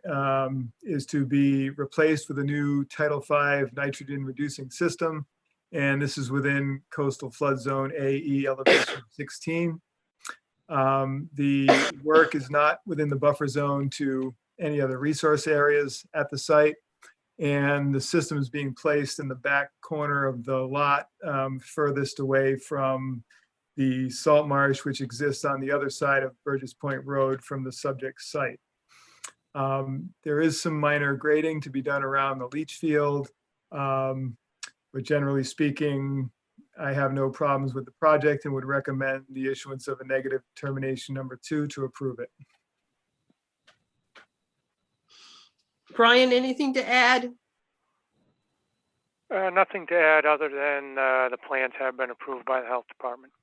is to be replaced with a new Title V nitrogen reducing system, and this is within coastal flood zone AE elevation 16. The work is not within the buffer zone to any other resource areas at the site, and the system is being placed in the back corner of the lot, furthest away from the salt marsh, which exists on the other side of Burgess Point Road from the subject site. There is some minor grading to be done around the leach field, but generally speaking, I have no problems with the project and would recommend the issuance of a negative determination number 2 to approve it. Brian, anything to add? Nothing to add other than the plans have been approved by the health department.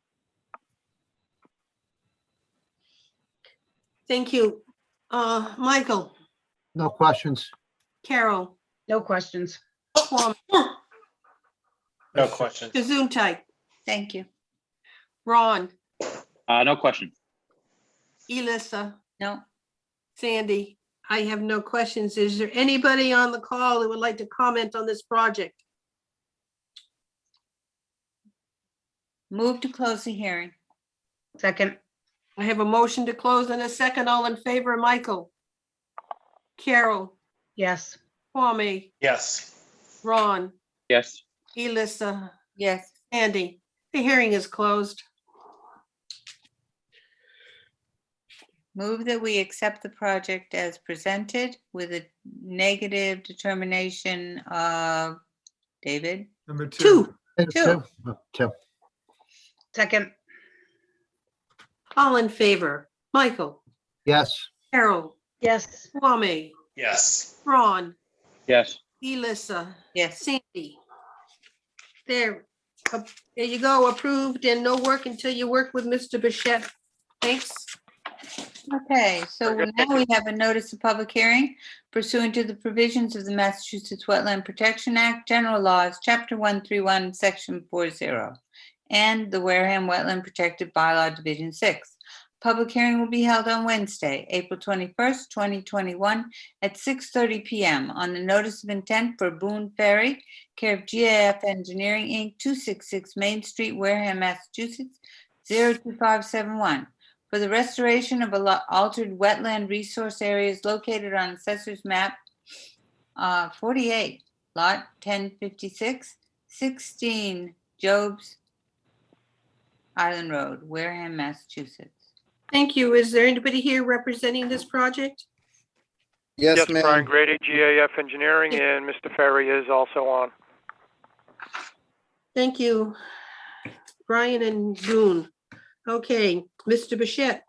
Thank you. Michael, No questions. Carol, No questions. Kwame, No questions. Gesundheit, Thank you. Ron, No question. Elissa, No. Sandy. I have no questions. Is there anybody on the call that would like to comment on this project? Move to close the hearing. Second, I have a motion to close and a second. All in favor, Michael? Carol, yes. Kwame, Yes. Ron, Yes. Elissa, Yes. Andy. The hearing is closed. Move that we accept the project as presented with a negative determination of, David? Number Two. Two. Two. Second, All in favor, Michael, Yes. Carol, yes. Kwame, Yes. Ron, Yes. Elissa, Yes. Sandy. There, there you go, approved, and no work until you work with Mr. Bichette. Thanks. Okay, so Very good, now thank we have a notice of public hearing pursuant to the provisions of the Massachusetts Wetland Protection Act, General Laws, Chapter 131, Section 40, and the Wareham Wetland Protected Bylaw, Division 6. Public hearing will be held on Wednesday, April 21st, 2021, at 6:30 PM on the notice of intent for Boone Ferry, care of GAF Engineering, Inc., 266 Main Street, Wareham, Massachusetts, 02571. For the restoration of altered wetland resource areas located on Assessor's Map 48, Lot 1056, 16 Jobs Island Road, Wareham, Massachusetts. Thank you. Is there anybody here representing this project? Yes, Brian Grady, GAF Engineering, and Mr. Ferry is also on. Thank you, Brian and Boone. Okay, Mr. Bichette.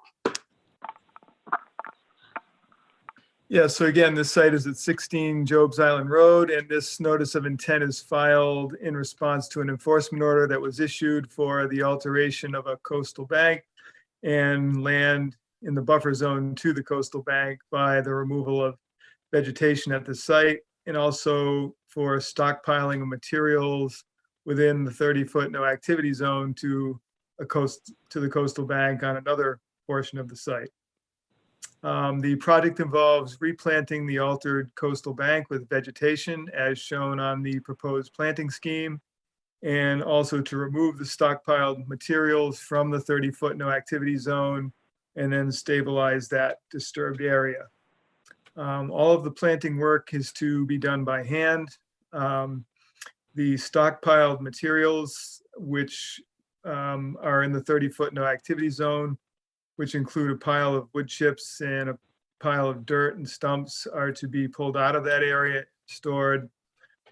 Yeah, so again, this site is at 16 Jobs Island Road, and this notice of intent is filed in response to an enforcement order that was issued for the alteration of a coastal bank and land in the buffer zone to the coastal bank by the removal of vegetation at the site, and also for stockpiling of materials within the 30-foot no activity zone to the coastal bank on another portion of the site. The project involves replanting the altered coastal bank with vegetation as shown on the proposed planting scheme, and also to remove the stockpiled materials from the 30-foot no activity zone and then stabilize that disturbed area. All of the planting work is to be done by hand. The stockpiled materials, which are in the 30-foot no activity zone, which include a pile of wood chips and a pile of dirt and stumps, are to be pulled out of that area, stored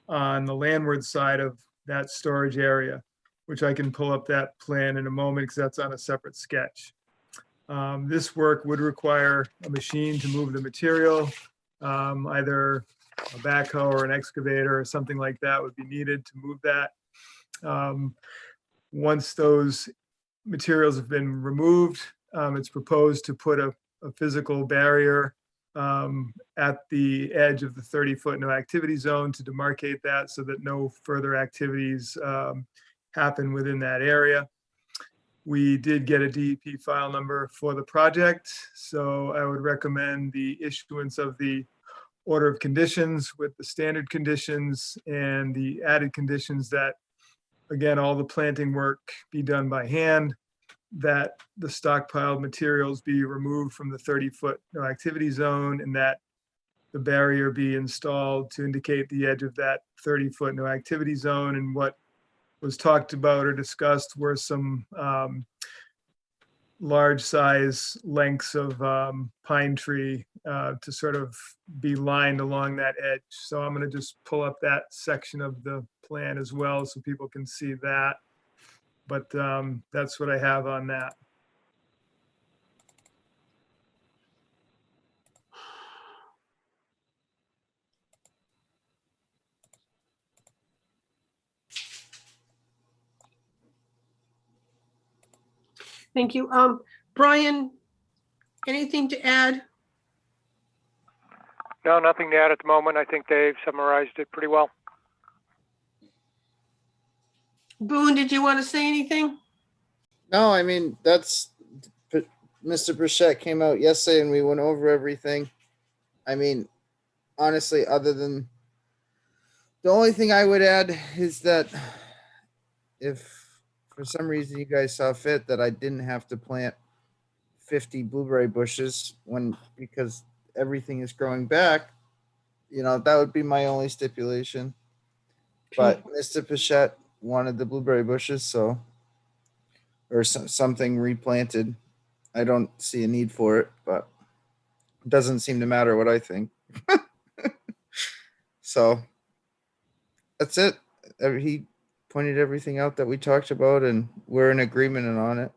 on the landward side of that storage area, which I can pull up that plan in a moment because that's on a separate sketch. This work would require a machine to move the material, either a backhoe or an excavator or something like that would be needed to move that. Once those materials have been removed, it's proposed to put a physical barrier at the edge of the 30-foot no activity zone to demarcate that so that no further activities happen within that area. We did get a DEP file number for the project, so I would recommend the issuance of the order of conditions with the standard conditions and the added conditions that, again, all the planting work be done by hand, that the stockpiled materials be removed from the 30-foot no activity zone, and that the barrier be installed to indicate the edge of that 30-foot no activity zone. And what was talked about or discussed were some large size lengths of pine tree to sort of be lined along that edge. So I'm going to just pull up that section of the plan as well so people can see that. But that's what I have on that. Thank you. Brian, anything to add? No, nothing to add at the moment. I think they've summarized it pretty well. Boone, did you want to say anything? No, I mean, Mr. Burchett came out yesterday and we went over everything. I mean, honestly, other than the only thing I would add is that if for some reason you guys saw fit that I didn't have to plant 50 blueberry bushes because everything is growing back, that would be my only stipulation. But Mr. Pichette wanted the blueberry bushes, or something replanted. I don't see a need for it, but it doesn't seem to matter what I think. So that's it. He pointed everything out that we talked about, and we're in agreement on it.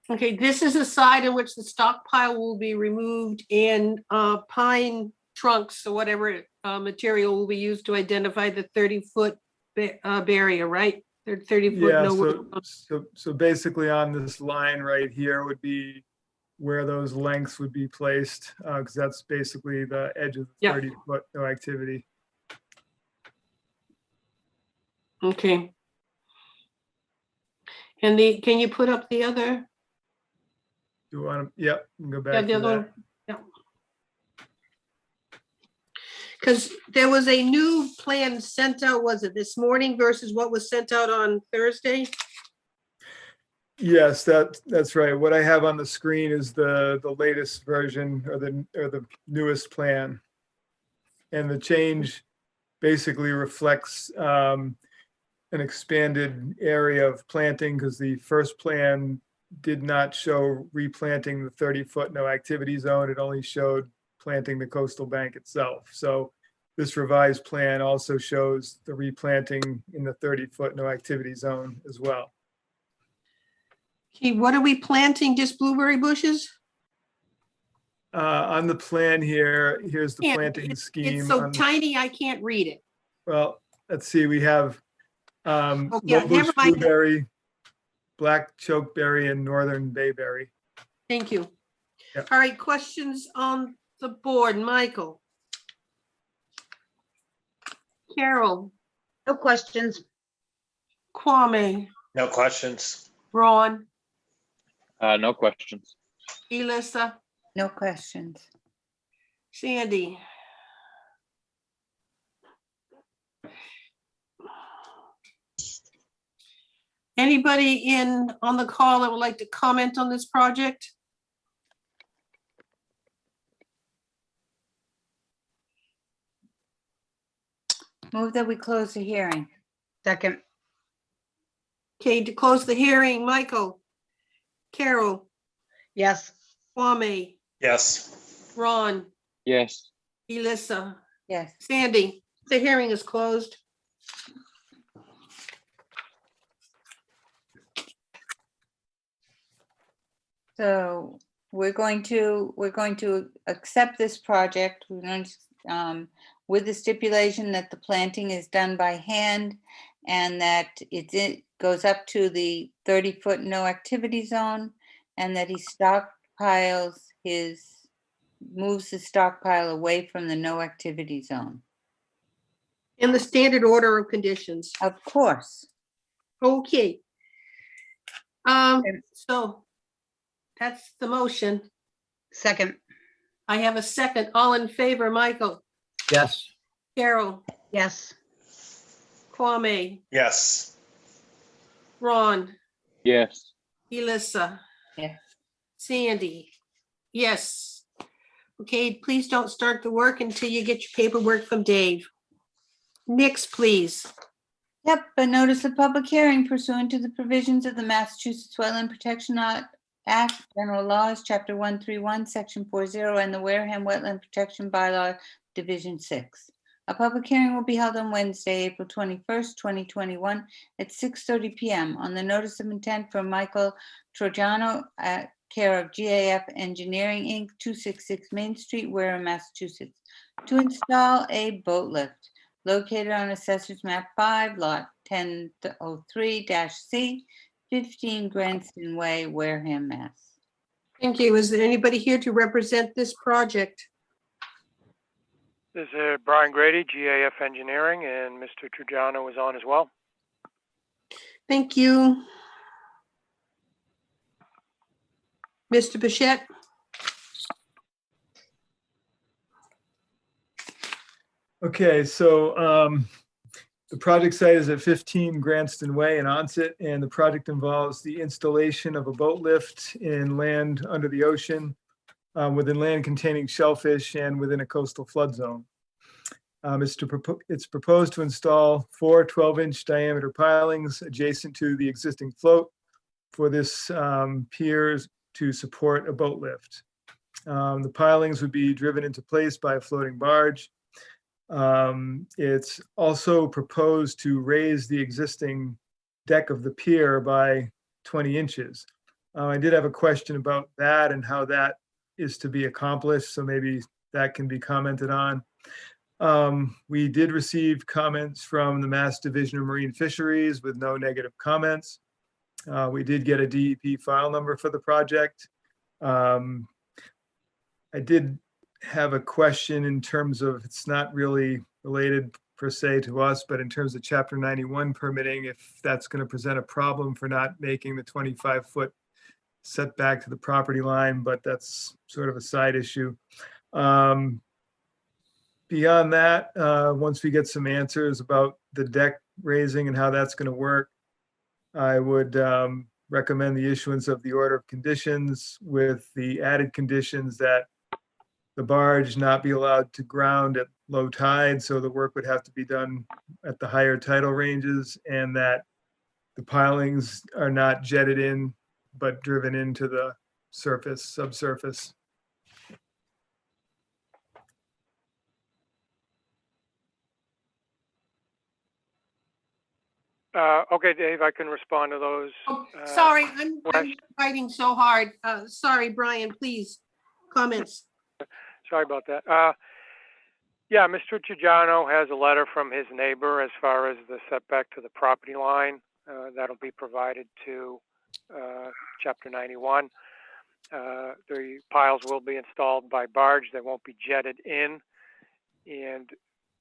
Okay, this is a site in which the stockpile will be removed and pine trunks or whatever material will be used to identify the 30-foot barrier, right? 30-foot. Yeah, so basically on this line right here would be where those lengths would be placed, because that's basically the edge of the 30-foot no activity. Okay. And can you put up the other? Do you want to, yep, go back the to other that. one. Yeah. Because there was a new plan sent out, was it this morning versus what was sent out on Thursday? Yes, that's right. What I have on the screen is the latest version or the newest plan. And the change basically reflects an expanded area of planting, because the first plan did not show replanting the 30-foot no activity zone. It only showed planting the coastal bank itself. So this revised plan also shows the replanting in the 30-foot no activity zone as well. Okay, what are we planting? Just blueberry bushes? On the plan here, here's the planting scheme. It's so tiny, I can't read it. Well, let's see, we have yeah, low bush never mind. blueberry, black chokeberry, and northern bayberry. Thank you. Yep. All right, questions on the board. Michael? Carol? No questions. Kwame? No questions. Ron? No questions. Elissa? No questions. Sandy? Anybody on the call that would like to comment on this project? Move that we close the hearing. Second. Okay, to close the hearing, Michael? Carol? Yes. Kwame? Yes. Ron? Yes. Elissa? Yes. Sandy? The hearing is closed. So we're going to accept this project. We're going to, with the stipulation that the planting is done by hand and that it goes up to the 30-foot no activity zone, and that he moves the stockpile away from the no activity zone. In the standard order of conditions. Of course. Okay. So that's the motion. Second. I have a second. All in favor, Michael? Yes. Carol? Yes. Kwame? Yes. Ron? Yes. Elissa? Yes. Sandy? Yes. Okay, please don't start the work until you get your paperwork from Dave. Next, please. Yep, a notice of public hearing pursuant to the provisions of the Massachusetts Wetland Protection Act, General Laws, Chapter 131, Section 40, and the Wareham Wetland Protection Bylaw, Division 6. A public hearing will be held on Wednesday, April 21st, 2021 at 6:30 p.m. on the notice of intent for Michael Trojano at care of GAF Engineering, Inc., 266 Main Street, Wareham, Massachusetts, to install a boat lift located on Assessor's Map 5, Lot 1003-C, 15 Granston Way, Wareham, Mass. Thank you. Is there anybody here to represent this project? This is Brian Grady, GAF Engineering, and Mr. Trujano is on as well. Thank you. Mr. Bichette? Okay, so The project site is at 15 Granston Way in Onset, and the project involves the installation of a boat lift in land under the ocean, within land containing shellfish and within a coastal flood zone. It's proposed to install 4 12-inch diameter pilings adjacent to the existing float for this pier to support a boat lift. The pilings would be driven into place by a floating barge. It's also proposed to raise the existing deck of the pier by 20 inches. I did have a question about that and how that is to be accomplished, so maybe that can be commented on. We did receive comments from the Mass Division of Marine Fisheries with no negative comments. We did get a DEP file number for the project. I did have a question in terms of, it's not really related per se to us, but in terms of Chapter 91 permitting, if that's going to present a problem for not making the 25-foot setback to the property line, but that's sort of a side issue. Beyond that, once we get some answers about the deck raising and how that's going to work, I would recommend the issuance of the order of conditions with the added conditions that the barge not be allowed to ground at low tide, so the work would have to be done at the higher tidal ranges, and that the pilings are not jetted in, but driven into the surface, subsurface. Okay, Dave, I can respond to those. Sorry, I'm questions. fighting so hard. Sorry, Brian, please, comments. Sorry about that. Yeah, Mr. Giuliano has a letter from his neighbor as far as the setback to the property line. That'll be provided to Chapter 91. The piles will be installed by barge. They won't be jetted in. And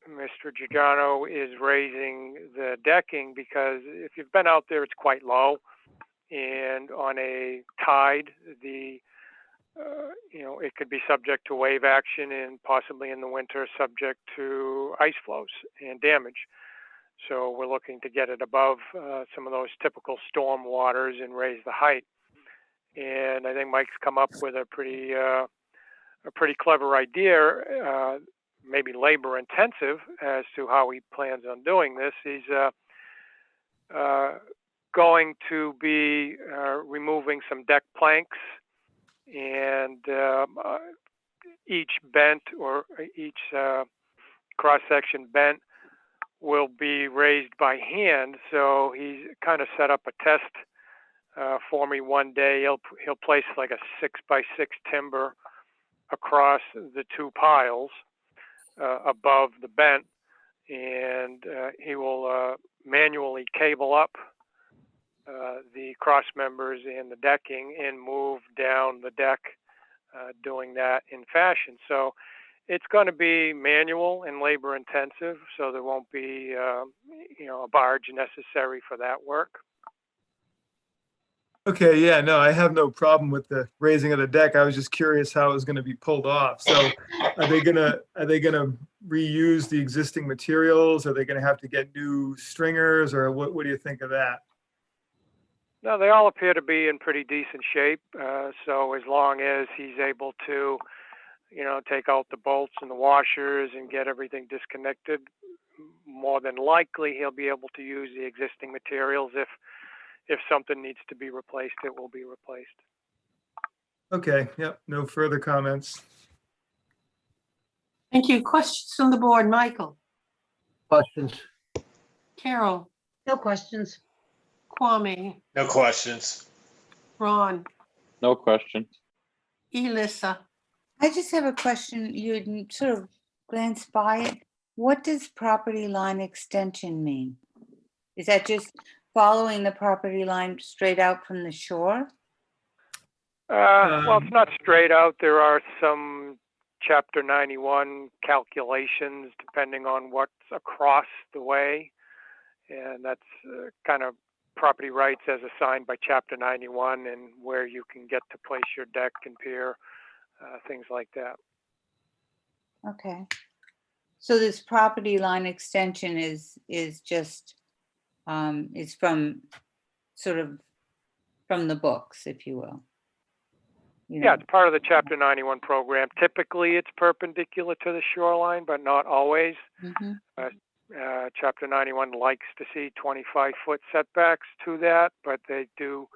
Mr. Giuliano is raising the decking because if you've been out there, it's quite low. And on a tide, it could be subject to wave action and possibly in the winter subject to ice flows and damage. So we're looking to get it above some of those typical storm waters and raise the height. And I think Mike's come up with a pretty clever idea, maybe labor intensive as to how he plans on doing this. He's going to be removing some deck planks, and each bent or each cross-section bent will be raised by hand. So he's kind of set up a test for me one day. He'll place like a 6x6 timber across the 2 piles above the bent, and he will manually cable up the cross members and the decking and move down the deck, doing that in fashion. So it's going to be manual and labor intensive, so there won't be a barge necessary for that work. Okay, yeah, no, I have no problem with the raising of the deck. I was just curious how it was going to be pulled off. So are they gonna reuse the existing materials? Are they going to have to get new stringers, or what do you think of that? No, they all appear to be in pretty decent shape. So as long as he's able to, take out the bolts and the washers and get everything disconnected, more than likely he'll be able to use the existing materials. If something needs to be replaced, it will be replaced. Okay, yep, no further comments. Thank you. Questions from the board, Michael, Questions? Carol, No questions. Kwame, No questions. Ron, No question. Elissa. I just have a question. You had sort of glanced by it. What does property line extension mean? Is that just following the property line straight out from the shore? Well, it's not straight out. There are some Chapter 91 calculations depending on what's across the way. And that's kind of property rights as assigned by Chapter 91 and where you can get to place your deck and pier, things like that. Okay. So this property line extension is just, is from sort of from the books, if you will. You Yeah, know. it's part of the Chapter 91 program. Typically, it's perpendicular to the shoreline, but not always. Mhm. Chapter 91 likes to see 25-foot setbacks to that, but they do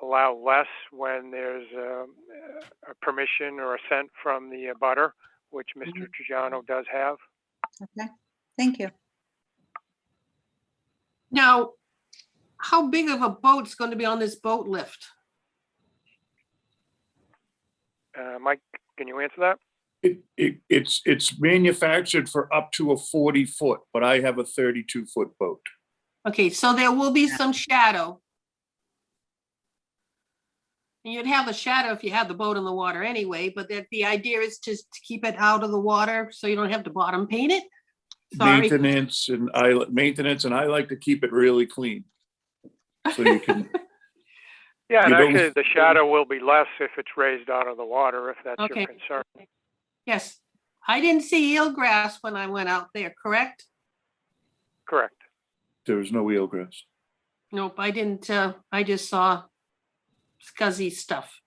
allow less when there's a permission or assent from the abutter, which Mr. Trajano does have. Okay, thank you. Now, how big of a boat's going to be on this boat lift? Mike, can you answer that? It's manufactured for up to a 40-foot, but I have a 32-foot boat. Okay, so there will be some shadow. And you'd have the shadow if you had the boat in the water anyway, but the idea is to keep it out of the water so you don't have to bottom paint it. Sorry. Maintenance, and I like to keep it really clean. So you can. Yeah, and You don't- actually, the shadow will be less if it's raised out of the water, if that's Okay. your concern. Yes, I didn't see eelgrass when I went out there, correct? Correct. There was no eelgrass. Nope, I didn't, I just saw scuzzy stuff.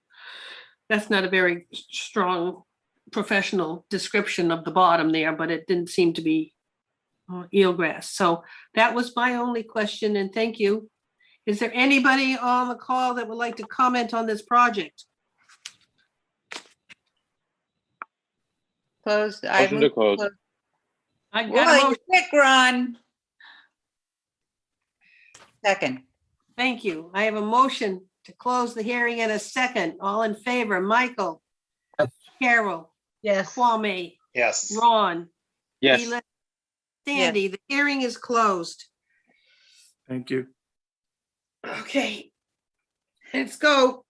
That's not a very strong professional description of the bottom there, but it didn't seem to be eelgrass. So that was my only question, and thank you. Is there anybody on the call that would like to comment on this project? Closed. Motion to close. I got a Well, you motion. quick, Ron. Second. Thank you. I have a motion to close the hearing in a second. All in favor, Michael, Carol, Yes. Kwame, Yes. Ron, Yes. Eli- Sandy, the hearing is closed. Thank you. Okay, let's go.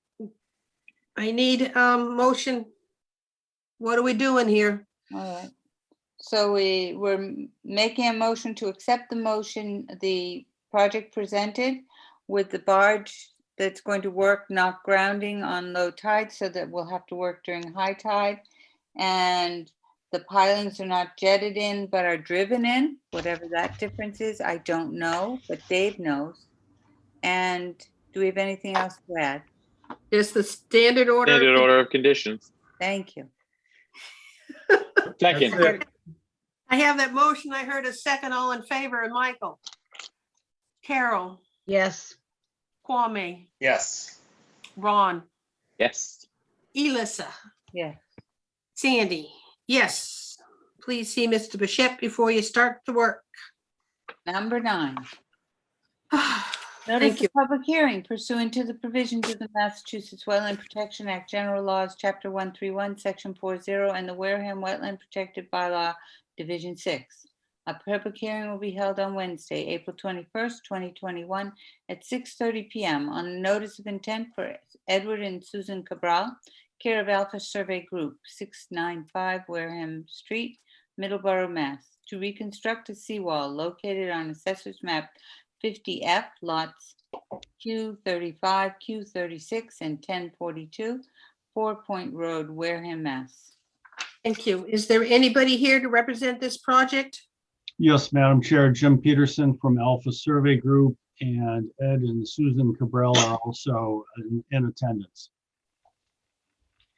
I need a motion. What are we doing here? All right. So we're making a motion to accept the motion, the project presented with the barge that's going to work, not grounding on low tide, so that we'll have to work during high tide. And the pilings are not jetted in, but are driven in, whatever that difference is, I don't know, but Dave knows. And do we have anything else to add? It's the standard order. Standard order of conditions. Thank you. Second. That's it. I have that motion. I heard a second. All in favor, and Michael, Carol, Yes. Kwame, Yes. Ron, Yes. Elissa, Yeah. Sandy. Yes. Please see Mr. Bichette before you start the work. Number 9. Thank Notice you. of public hearing pursuant to the provisions of the Massachusetts Wetland Protection Act, General Laws, Chapter 131, Section 40, and the Wareham Wetland Protected Bylaw, Division 6. A public hearing will be held on Wednesday, April 21st, 2021, at 6:30 p.m. on a notice of intent for Edward and Susan Cabral, care of Alpha Survey Group, 695 Wareham Street, Middleborough, Mass., to reconstruct a seawall located on Assessor's Map 50F, lots Q35, Q36, and 1042, 4 Point Road, Wareham, Mass. Thank you. Is there anybody here to represent this project? Yes, Madam Chair, Jim Peterson from Alpha Survey Group, and Ed and Susan Cabral are also in attendance.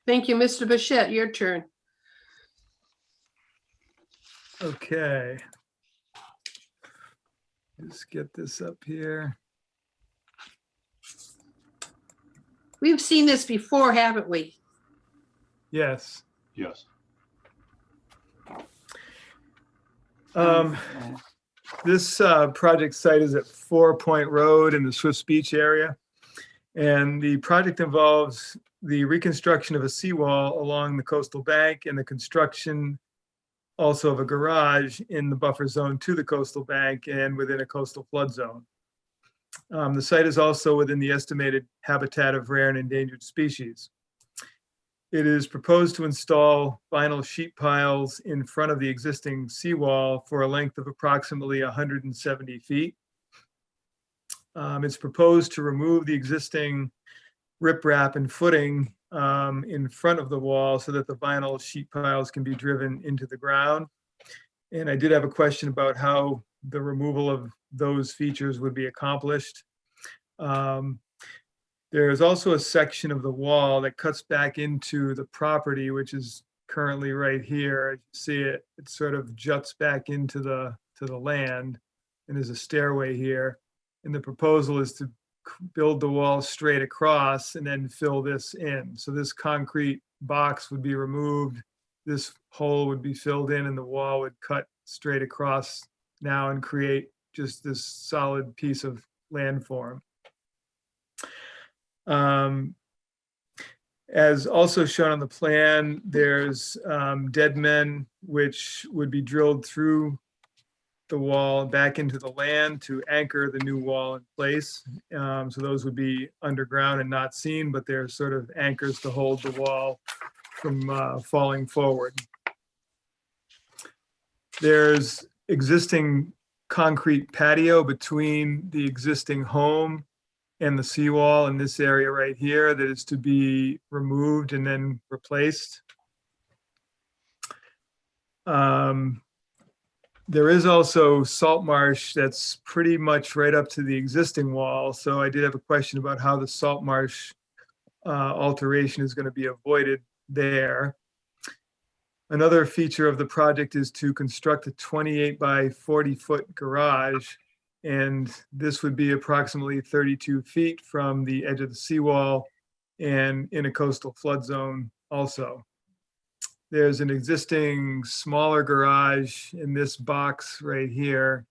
Thank you, Mr. Bichette. Your turn. Okay. Just get this up here. We've seen this before, haven't we? Yes. Yes. This project site is at 4 Point Road in the Swiss Beach area. And the project involves the reconstruction of a seawall along the coastal bank and the construction also of a garage in the buffer zone to the coastal bank and within a coastal flood zone. The site is also within the estimated habitat of rare and endangered species. It is proposed to install vinyl sheet piles in front of the existing seawall for a length of approximately 170 feet. It's proposed to remove the existing riprap and footing in front of the wall so that the vinyl sheet piles can be driven into the ground. And I did have a question about how the removal of those features would be accomplished. There's also a section of the wall that cuts back into the property, which is currently right here. You see it, it sort of juts back into the land, and there's a stairway here. And the proposal is to build the wall straight across and then fill this in. So this concrete box would be removed, this hole would be filled in, and the wall would cut straight across now and create just this solid piece of landform. As also shown on the plan, there's dead men which would be drilled through the wall back into the land to anchor the new wall in place. So those would be underground and not seen, but they're sort of anchors to hold the wall from falling forward. There's existing concrete patio between the existing home and the seawall in this area right here that is to be removed and then replaced. There is also salt marsh that's pretty much right up to the existing wall. So I did have a question about how the salt marsh alteration is going to be avoided there. Another feature of the project is to construct a 28 by 40 foot garage. And this would be approximately 32 feet from the edge of the seawall and in a coastal flood zone also. There's an existing smaller garage in this box right here,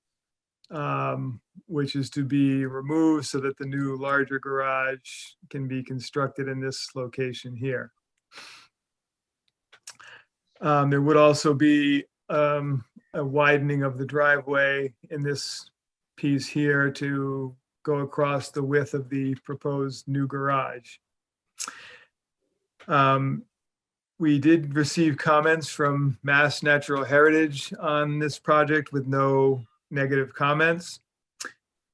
which is to be removed so that the new larger garage can be constructed in this location here. There would also be a widening of the driveway in this piece here to go across the width of the proposed new garage. We did receive comments from Mass Natural Heritage on this project with no negative comments.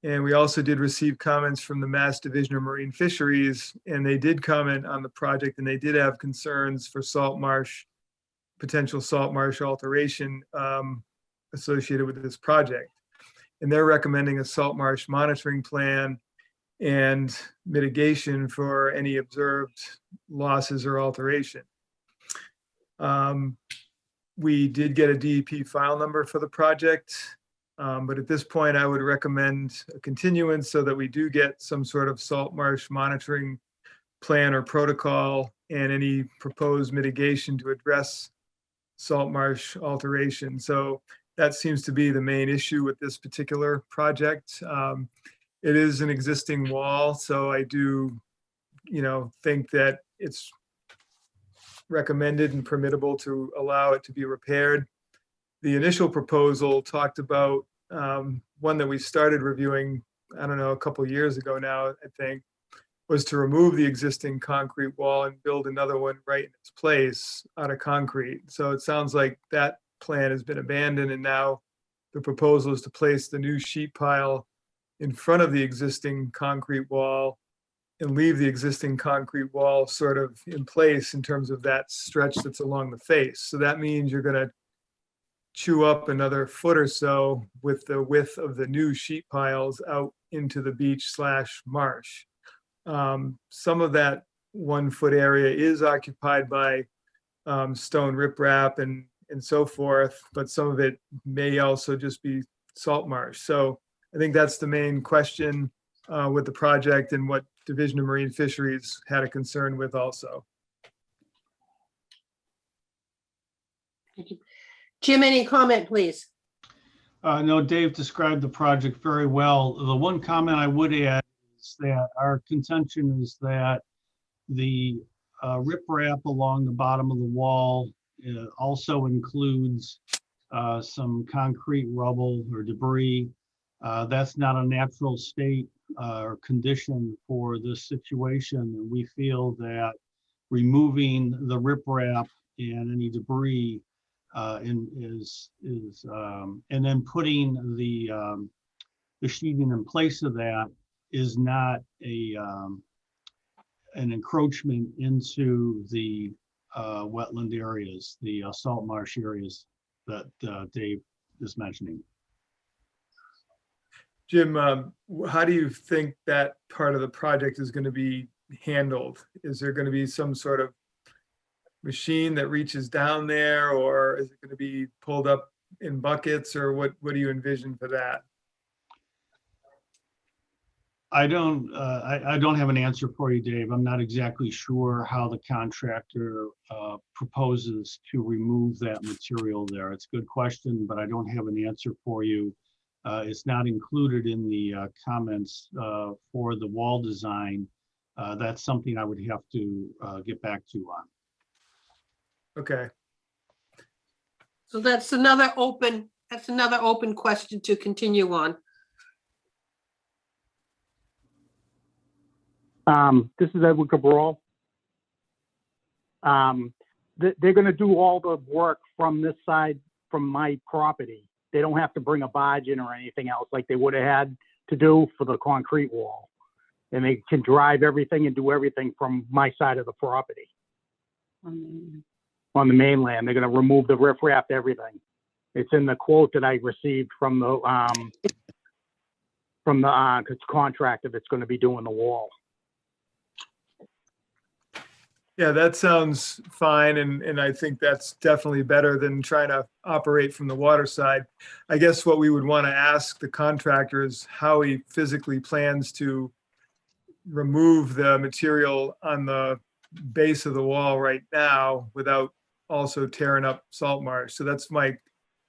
And we also did receive comments from the Mass Division of Marine Fisheries, and they did comment on the project, and they did have concerns for salt marsh, potential salt marsh alteration associated with this project. And they're recommending a salt marsh monitoring plan and mitigation for any observed losses or alteration. We did get a DEP file number for the project, but at this point I would recommend a continuance so that we do get some sort of salt marsh monitoring plan or protocol and any proposed mitigation to address salt marsh alteration. So that seems to be the main issue with this particular project. It is an existing wall, so I do, think that it's recommended and permittable to allow it to be repaired. The initial proposal talked about one that we started reviewing, I don't know, a couple of years ago now, I think, was to remove the existing concrete wall and build another one right in its place out of concrete. So it sounds like that plan has been abandoned, and now the proposal is to place the new sheet pile in front of the existing concrete wall and leave the existing concrete wall sort of in place in terms of that stretch that's along the face. So that means you're going to chew up another foot or so with the width of the new sheet piles out into the beach / marsh. Some of that 1 foot area is occupied by stone riprap and so forth, but some of it may also just be salt marsh. So I think that's the main question with the project, and what Division of Marine Fisheries had a concern with also. Jim, any comment, please? No, Dave described the project very well. The one comment I would add is that our contention is that the riprap along the bottom of the wall also includes some concrete rubble or debris. That's not a natural state or condition for this situation. We feel that removing the riprap and any debris and then putting the sheathing in place of that is not an encroachment into the wetland areas, the salt marsh areas that Dave is mentioning. Jim, how do you think that part of the project is going to be handled? Is there going to be some sort of machine that reaches down there, or is it going to be pulled up in buckets, or what do you envision for that? I don't have an answer for you, Dave. I'm not exactly sure how the contractor proposes to remove that material there. It's a good question, but I don't have an answer for you. It's not included in the comments for the wall design. That's something I would have to get back to you on. Okay. So that's another open question to continue on. This is Edward Cabral. They're going to do all the work from this side, from my property. They don't have to bring a barge in or anything else like they would have had to do for the concrete wall. And they can drive everything and do everything from my side of the property. On the mainland, they're going to remove the riprap, everything. It's in the quote that I received from the contractor that's going to be doing the wall. Yeah, that sounds fine, and I think that's definitely better than trying to operate from the water side. I guess what we would want to ask the contractor is how he physically plans to remove the material on the base of the wall right now without also tearing up salt marsh. So that's my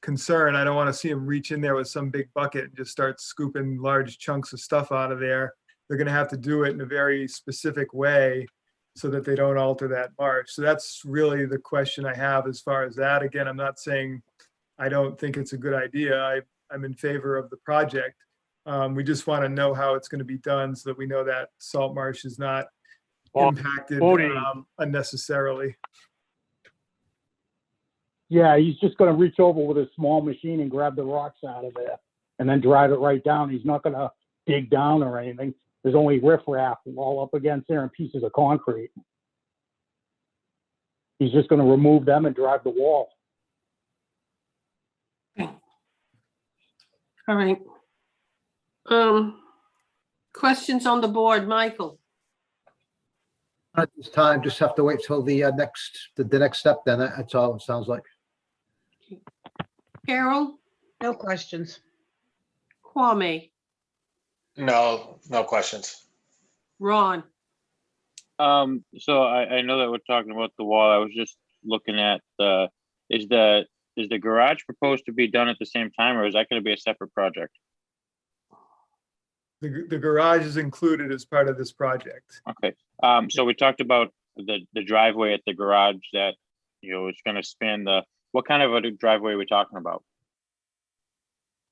concern. I don't want to see him reach in there with some big bucket and just start scooping large chunks of stuff out of there. They're going to have to do it in a very specific way so that they don't alter that marsh. So that's really the question I have as far as that. Again, I'm not saying I don't think it's a good idea. I'm in favor of the project. We just want to know how it's going to be done so that we know that salt marsh is not impacted unnecessarily. Yeah, he's just going to reach over with a small machine and grab the rocks out of there and then drive it right down. He's not going to dig down or anything. There's only riprap all up against there and pieces of concrete. He's just going to remove them and drive the wall. All right. Questions on the board, Michael? At this time, just have to wait till the next step then. That's all it sounds like. Carol? No questions. Kwame? No questions. Ron? So I know that we're talking about the wall. I was just looking at is the garage proposed to be done at the same time, or is that going to be a separate project? The garage is included as part of this project. Okay. So we talked about the driveway at the garage that, it's going to span what kind of a driveway are we talking about?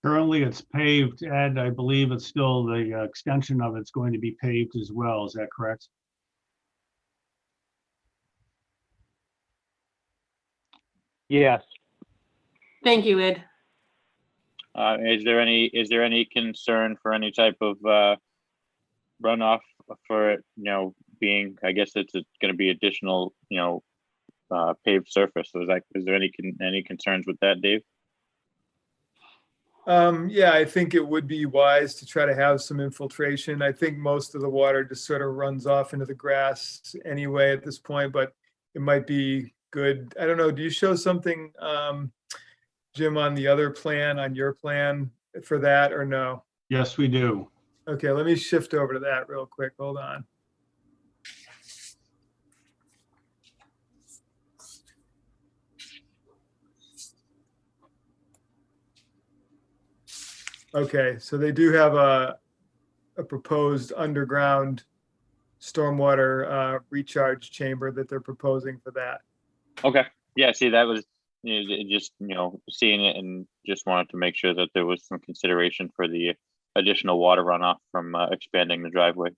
Currently, it's paved, Ed. I believe it's still the extension of it's going to be paved as well. Is that correct? Yes. Thank you, Ed. Is there any concern for any type of runoff for it, being, I guess it's going to be additional, paved surface? So is there any concerns with that, Dave? Yeah, I think it would be wise to try to have some infiltration. I think most of the water just sort of runs off into the grass anyway at this point, but it might be good. I don't know. Do you show something, Jim, on the other plan, on your plan for that, or no? Yes, we do. Okay, let me shift over to that real quick. Hold on. Okay, so they do have a proposed underground stormwater recharge chamber that they're proposing for that. Okay. Yeah, see, that was just, seeing it and just wanted to make sure that there was some consideration for the additional water runoff from expanding the driveway.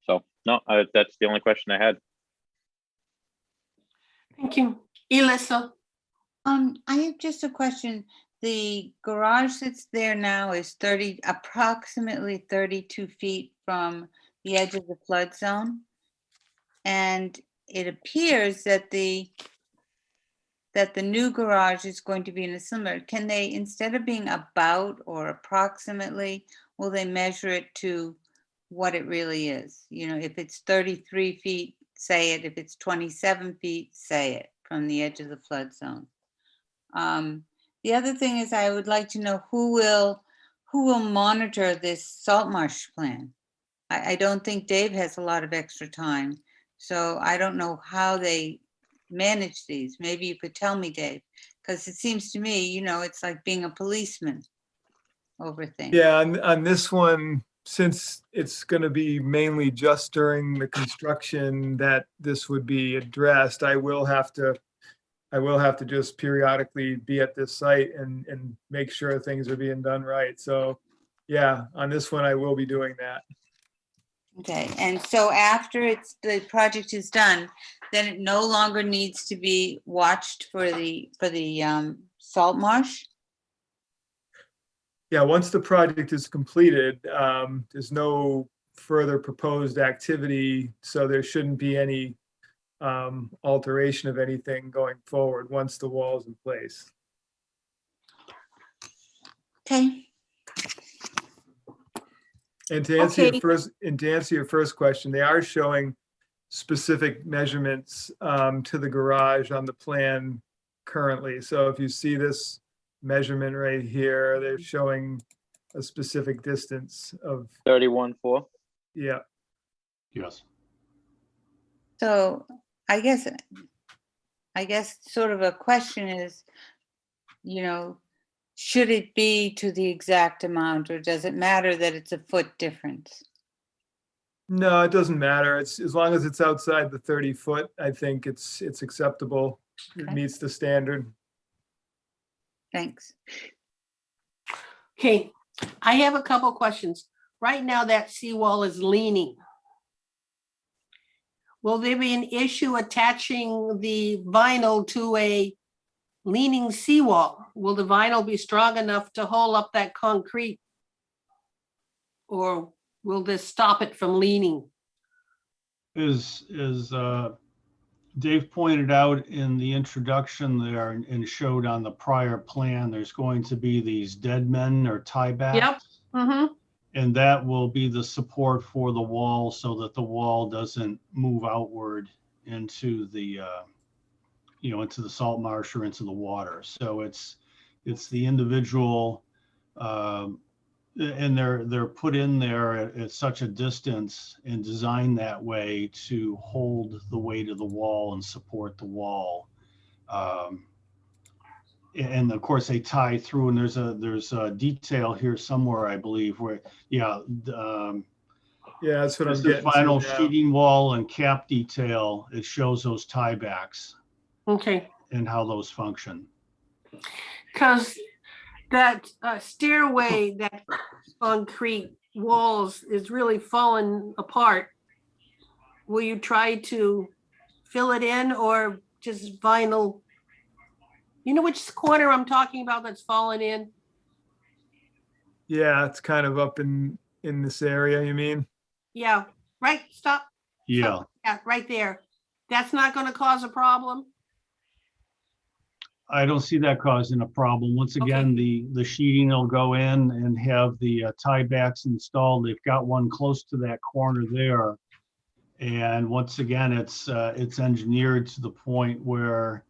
So, no, that's the only question I had. Thank you. Elissa? I have just a question. The garage that's there now is approximately 32 feet from the edge of the flood zone. And it appears that the that the new garage is going to be in a similar, can they, instead of being about or approximately, will they measure it to what it really is? You know, if it's 33 feet, say it. If it's 27 feet, say it, from the edge of the flood zone. The other thing is, I would like to know who will monitor this salt marsh plan. I don't think Dave has a lot of extra time, so I don't know how they manage these. Maybe you could tell me, Dave, because it seems to me, you know, it's like being a policeman over things. Yeah, on this one, since it's going to be mainly just during the construction that this would be addressed, I will have to just periodically be at this site and make sure things are being done right. So yeah, on this one, I will be doing that. Okay, and so after the project is done, then it no longer needs to be watched for the salt marsh? Yeah, once the project is completed, there's no further proposed activity, so there shouldn't be any alteration of anything going forward once the wall's in place. Okay. And to answer Okay. your first question, they are showing specific measurements to the garage on the plan currently. So if you see this measurement right here, they're showing a specific distance of, 31.4. yeah. Yes. So I guess sort of a question is, you know, should it be to the exact amount, or does it matter that it's a foot difference? No, it doesn't matter. It's as long as it's outside the 30 foot, I think it's acceptable. It Okay. meets the standard. Thanks. Okay, I have a couple questions. Right now, that seawall is leaning. Will there be an issue attaching the vinyl to a leaning seawall? Will the vinyl be strong enough to hold up that concrete? Or will this stop it from leaning? As Dave pointed out in the introduction there and showed on the prior plan, there's going to be these dead men or tiebacks. Yep. Mm-hmm. And that will be the support for the wall so that the wall doesn't move outward into the, into the salt marsh or into the water. So it's the individual, and they're put in there at such a distance and designed that way to hold the weight of the wall and support the wall. And of course they tie through, and there's a detail here somewhere, I believe, where, yeah, that's what I'm the getting to final now. sheeting wall and cap detail. It shows those tiebacks Okay, and how those function. because that stairway, that concrete walls is really falling apart. Will you try to fill it in or just vinyl? You know which corner I'm talking about that's fallen in? Yeah, it's kind of up in this area, you mean? Yeah, right, stop. Yeah. Yeah, right there. That's not going to cause a problem? I don't see that causing a problem. Once again, the sheeting will go in and have the tiebacks installed. They've got one close to that corner there. And once again, it's engineered to the point where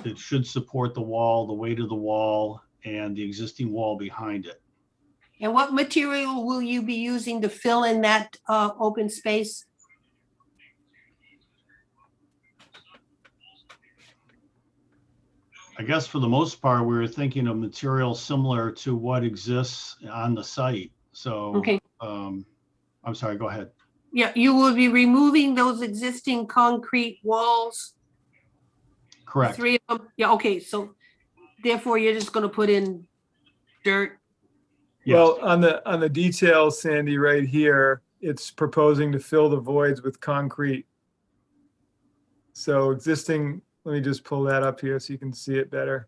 it should support the wall, the weight of the wall, and the existing wall behind it. And what material will you be using to fill in that open space? I guess for the most part, we were thinking of material similar to what exists on the site. So, Okay. I'm sorry, go ahead. Yeah, you will be removing those existing concrete walls? Correct. 3 of them? Yeah, okay, so therefore you're just going to put in dirt? Yes. Well, on the details, Sandy, right here, it's proposing to fill the voids with concrete. So existing, let me just pull that up here so you can see it better.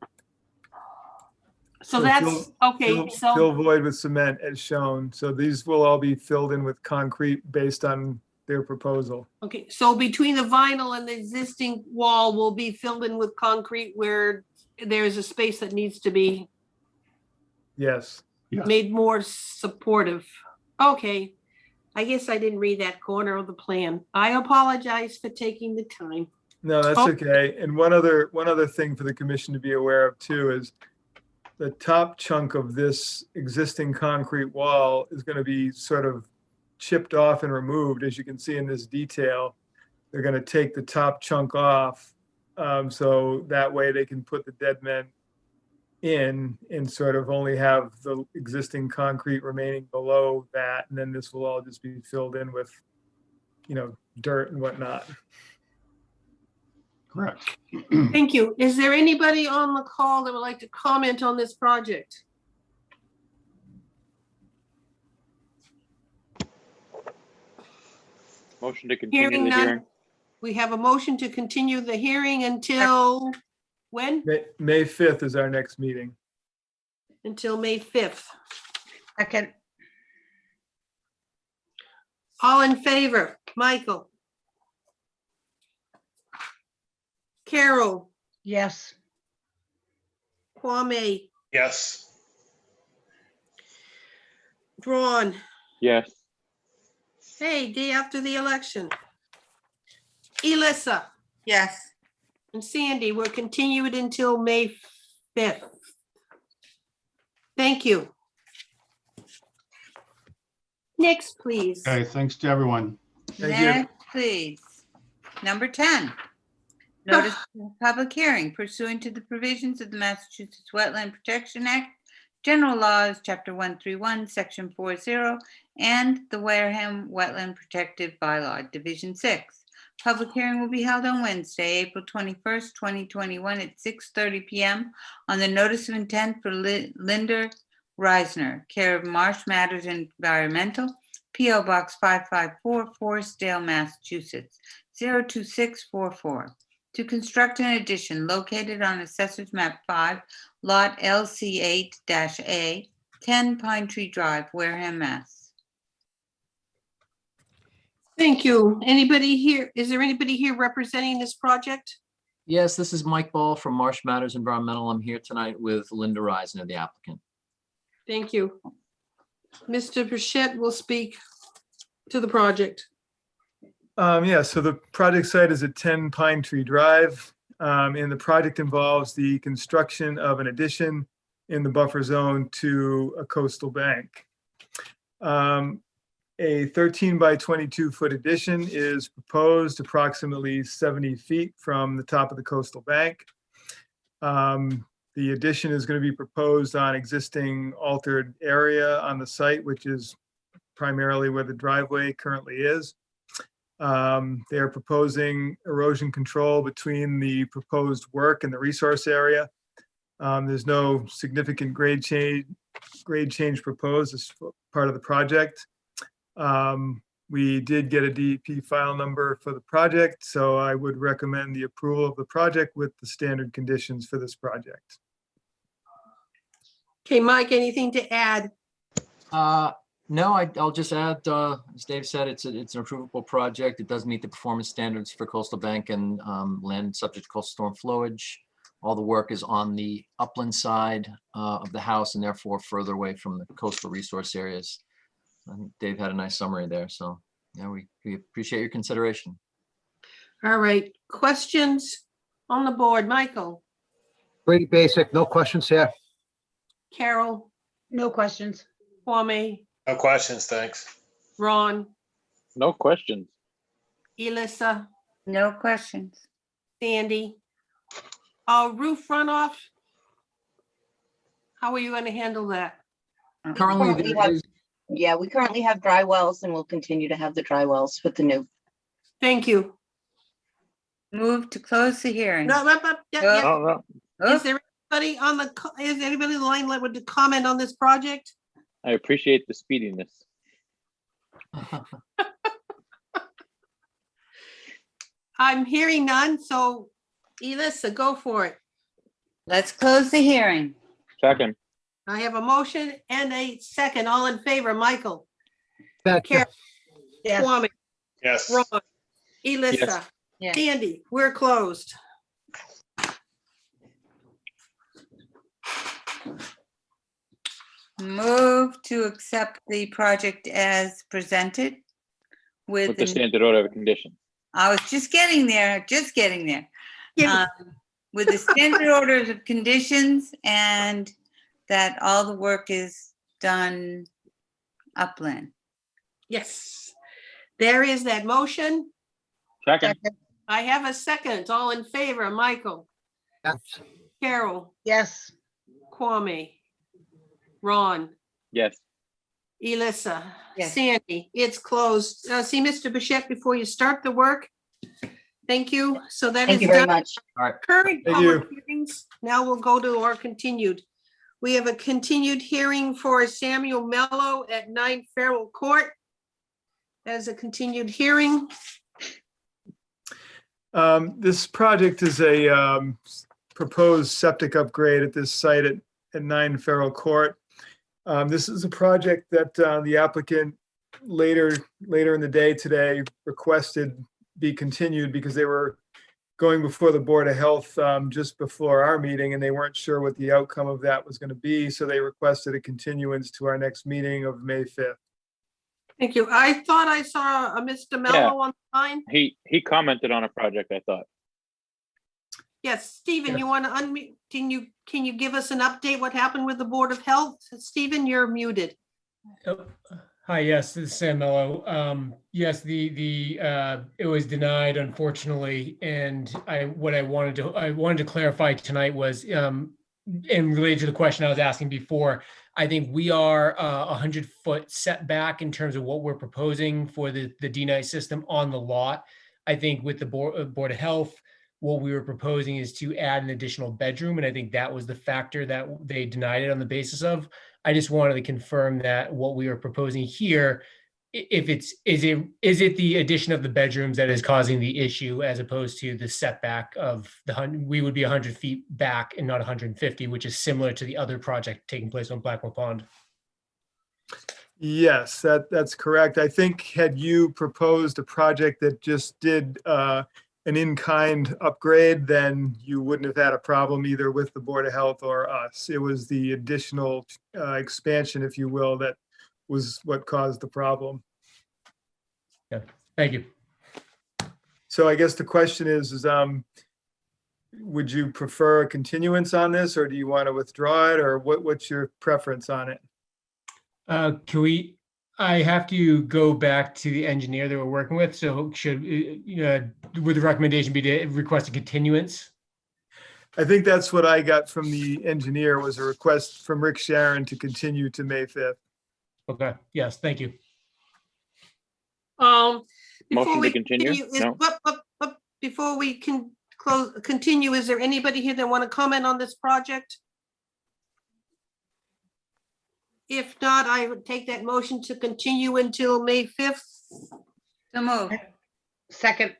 So that's, okay, Fill void with cement as shown. So these will all be filled in with concrete based on their proposal. Okay, so between the vinyl and the existing wall will be filled in with concrete where there's a space that needs to be Yes. made more supportive. Okay, I guess I didn't read that corner of the plan. I apologize for taking the time. No, that's Oh. okay. And one other thing for the commission to be aware of too is the top chunk of this existing concrete wall is going to be sort of chipped off and removed, as you can see in this detail. They're going to take the top chunk off, so that way they can put the dead men in and sort of only have the existing concrete remaining below that, and then this will all just be filled in with, dirt and whatnot. Correct. Thank you. Is there anybody on the call that would like to comment on this project? Motion to continue Hearing the none. hearing. We have a motion to continue the hearing until when? May 5th is our next meeting. Until May 5th. Second, All in favor? Michael? Carol? yes. Kwame? Yes. Drawn? Yes. Hey, day after the election. Elissa Yes. and Sandy, we're continued until May 5th. Thank you. Next, please. Okay, thanks to everyone. Thank you. Next, please. Number 10. Notice of public hearing pursuant to the provisions of the Massachusetts Wetland Protection Act, General Laws, Chapter 131, Section 40, and the Wareham Wetland Protective Bylaw, Division 6. Public hearing will be held on Wednesday, April 21st, 2021 at 6:30 p.m. on the notice of intent for Linda Reisner, care of Marsh Matters Environmental, P.O. Box 554, Forestdale, Massachusetts, 02644. To construct an addition located on Assessor's Map 5, Lot LC8-A, 10 Pine Tree Drive, Wareham, Mass. Thank you. Anybody here? Is there anybody here representing this project? Yes, this is Mike Ball from Marsh Matters Environmental. I'm here tonight with Linda Reisner, the applicant. Thank you. Mr. Pursuant will speak to the project. Yeah, so the project site is at 10 Pine Tree Drive, and the project involves the construction of an addition in the buffer zone to a coastal bank. A 13 by 22 foot addition is proposed approximately 70 feet from the top of the coastal bank. The addition is going to be proposed on existing altered area on the site, which is primarily where the driveway currently is. They are proposing erosion control between the proposed work and the resource area. There's no significant grade change proposed as part of the project. We did get a DEP file number for the project, so I would recommend the approval of the project with the standard conditions for this project. Okay, Mike, anything to add? No, I'll just add, as Dave said, it's an approvable project. It does meet the performance standards for coastal bank and land subject to coastal storm flowage. All the work is on the upland side of the house and therefore further away from the coastal resource areas. I think Dave had a nice summary there, so yeah, we appreciate your consideration. All right, questions on the board? Michael, Pretty basic, no questions here. Carol, No questions. Kwame, No questions, thanks. Ron, No questions. Elissa, No questions. Sandy. Roof runoff? How are you going to handle that? Currently, Currently there have- is- Yeah, we currently have dry wells and we'll continue to have the dry wells with the new. Thank you. Move to close the hearing. No, yeah. No, no. Is there anybody on the, is anybody in the line that would comment on this project? I appreciate the speediness. I'm hearing none, so Elissa, go for it. Let's close the hearing. Second. I have a motion and a second. All in favor, Michael, That- Carol, Yes. Kwame, Yes. Ron, Elissa, Yes. Sandy, we're closed. Move to accept the project as presented With the the standard order of conditions. I was just getting there, Yeah. With the standard orders of conditions and that all the work is done upland. Yes. There is that motion. Second. I have a second. All in favor, Michael, Yes. Carol, Yes. Kwame, Ron, Yes. Elissa, Yes. Sandy, it's closed. See, Mr. Bichette, before you start the work. Thank you. So that is Thank you very done. much. All right. Current Thank public you. hearings. Now we'll go to our continued. We have a continued hearing for Samuel Mello at 9 Farrell Court. As a continued hearing. This project is a proposed septic upgrade at this site at 9 Farrell Court. This is a project that the applicant later in the day today requested be continued because they were going before the Board of Health just before our meeting, and they weren't sure what the outcome of that was going to be. So they requested a continuance to our next meeting of May 5th. Thank you. I thought I saw a Mr. Mello on the line. He commented on a project, I thought. Yes, Stephen, you want to unmute? Can you give us an update what happened with the Board of Health? Stephen, you're muted. Hi, yes, this is Sam Mello. Yes, it was denied, unfortunately, and I wanted to clarify tonight was in related to the question I was asking before. I think we are 100-foot setback in terms of what we're proposing for the D-Nice system on the lot. I think with the Board of Health, what we were proposing is to add an additional bedroom, and I think that was the factor that they denied it on the basis of. I just wanted to confirm that what we are proposing here, is it the addition of the bedrooms that is causing the issue as opposed to the setback of we would be 100 feet back and not 150, which is similar to the other project taking place on Blackwell Pond. Yes, that's correct. I think had you proposed a project that just did an in-kind upgrade, then you wouldn't have had a problem either with the Board of Health or us. It was the additional expansion, if you will, that was what caused the problem. Yeah, thank you. So I guess the question is would you prefer a continuance on this, or do you want to withdraw it, or what's your preference on it? I have to go back to the engineer that we're working with. So would the recommendation be to request a continuance? I think that's what I got from the engineer, was a request from Rick Sharon to continue to May 5th. Okay, yes, thank you. Before Motion we to continue? No. Before we can continue, is there anybody here that want to comment on this project? If not, I would take that motion to continue until May 5th. So move. Second.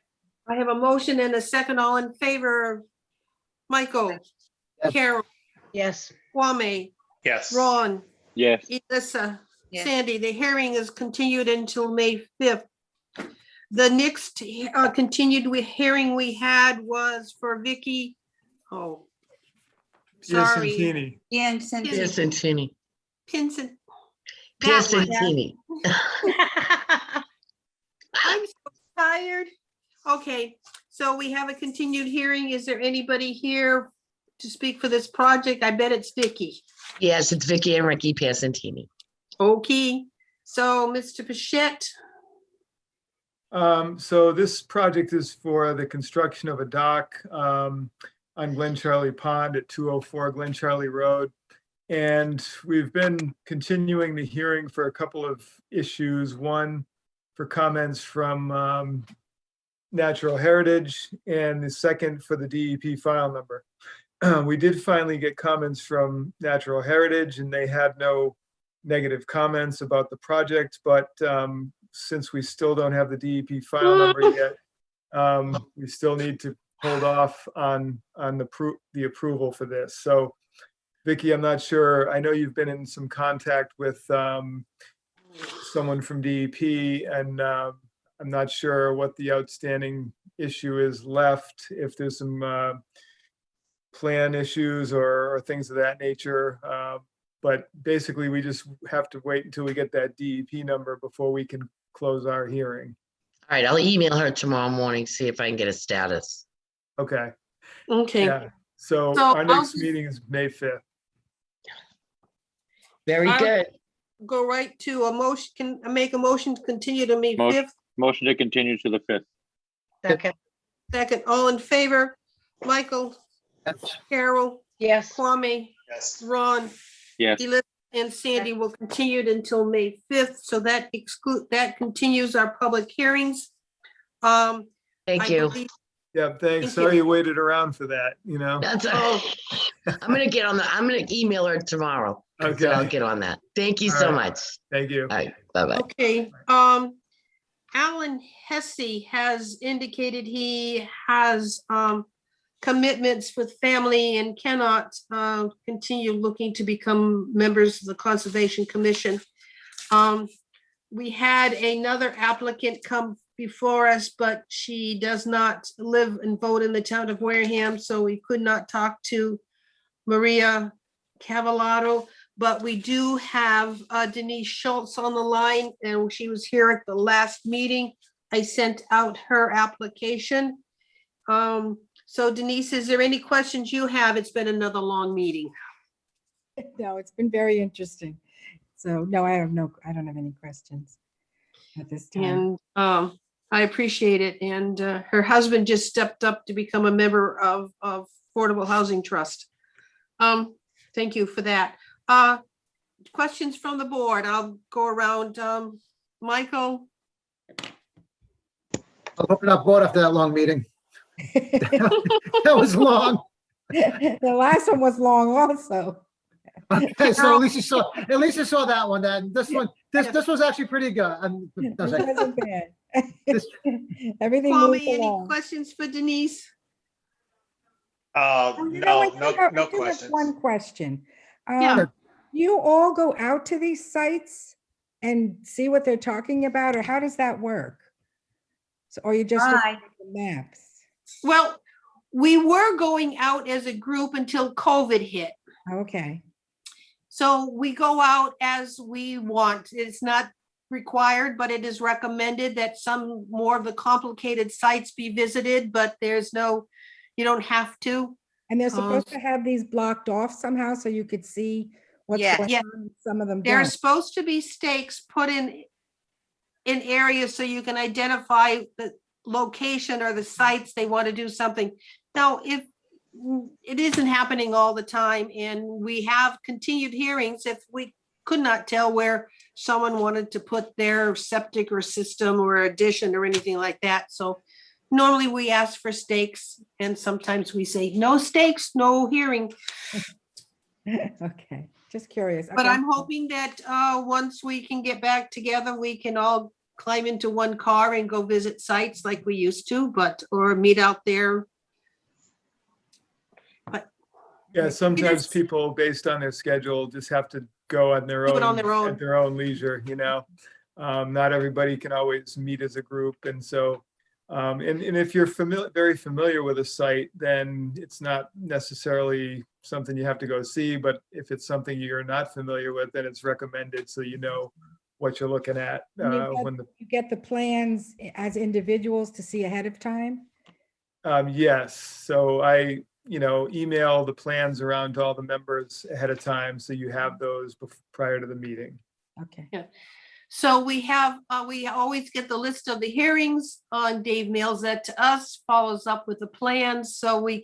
I have a motion and a second. All in favor? Michael, Yes. Carol, Yes. Kwame, Yes. Ron, Yes. Elissa, Yes. Sandy. The hearing is continued until May 5th. The next continued hearing we had was for Vicky. Oh, sorry. Piacentini. And send it. Piacentini. Pinson. That one. Piacentini. I'm so tired. Okay, so we have a continued hearing. Is there anybody here to speak for this project? I bet it's Vicky. Yes, it's Vicky and Ricky Piacentini. Okay, so Mr. Pichette. So this project is for the construction of a dock on Glen Charlie Pond at 204 Glen Charlie Road. And we've been continuing the hearing for a couple of issues. One, for comments from Natural Heritage, and the second for the DEP file number. We did finally get comments from Natural Heritage, and they had no negative comments about the project, but since we still don't have the DEP file number yet, we still need to hold off on the approval for this. So Vicky, I'm not sure, I know you've been in some contact with someone from DEP, and I'm not sure what the outstanding issue is left, if there's some plan issues or things of that nature. But basically, we just have to wait until we get that DEP number before we can close our hearing. All right, I'll email her tomorrow morning, see if I can get a status. Okay. Okay. Yeah. So So our I'll next just- meeting is May 5th. Very I'll good. Go right to a motion, can I make a motion to continue to May Motion. 5th? Motion to continue to the 5th. Second. Second, all in favor? Michael, Carol, Yes. Kwame, Yes. Ron, Yes. Elizabeth, and Sandy will continue it until May 5th, so that continues our public hearings. Thank I you. believe- Yeah, thanks. Thank Sorry you. you waited around for that, you know? That's, Oh. I'm gonna email her tomorrow. Okay. I'll get on that. Thank you All so right. much. Thank you. All right, bye-bye. Okay, Alan Hesse has indicated he has commitments with family and cannot continue looking to become members of the Conservation Commission. We had another applicant come before us, but she does not live and vote in the town of Wareham, so we could not talk to Maria Cavallaro. But we do have Denise Schultz on the line, and she was here at the last meeting. I sent out her application. So Denise, is there any questions you have? It's been another long meeting. No, it's been very interesting. So no, I don't have any questions at this time. And I appreciate it. And her husband just stepped up to become a member of Affordable Housing Trust. Thank you for that. Questions from the board. I'll go around. Michael, I'll open up board after that long meeting. That was long. The last one was long also. Okay, so at least you saw that one then. This one, this was actually pretty good. It wasn't bad. This- Everything Kwame, moved any along. questions for Denise? Oh, you know, No, I do have questions. one question. Yeah. You all go out to these sites and see what they're talking about, or how does that work? So, or you just look at the maps? Well, we were going out as a group until COVID hit. Okay. So we go out as we want. It's not required, but it is recommended that some more of the complicated sites be visited, but you don't have to. And they're supposed to have these blocked off somehow so you could see what's going Yeah. on. Some of them There are don't. supposed to be stakes put in areas so you can identify the location or the sites they want to do something. Now, if it isn't happening all the time, and we have continued hearings if we could not tell where someone wanted to put their septic or system or addition or anything like that. So normally we ask for stakes, and sometimes we say no stakes, no hearing. Okay, just curious. But Okay. I'm hoping that once we can get back together, we can all climb into one car and go visit sites like we used to, or meet out there. Yeah, sometimes people, based on their schedule, just have to go on their Do own, it on their own. at their own leisure, you know? Not everybody can always meet as a group, and so, and if you're very familiar with a site, then it's not necessarily something you have to go see, but if it's something you're not familiar with, then it's recommended, so you know what you're looking at. You get the plans as individuals to see ahead of time? Yes, so I email the plans around to all the members ahead of time, so you have those prior to the meeting. Okay. Yeah. So we always get the list of the hearings on. Dave mails that to us, follows up with the plans, so we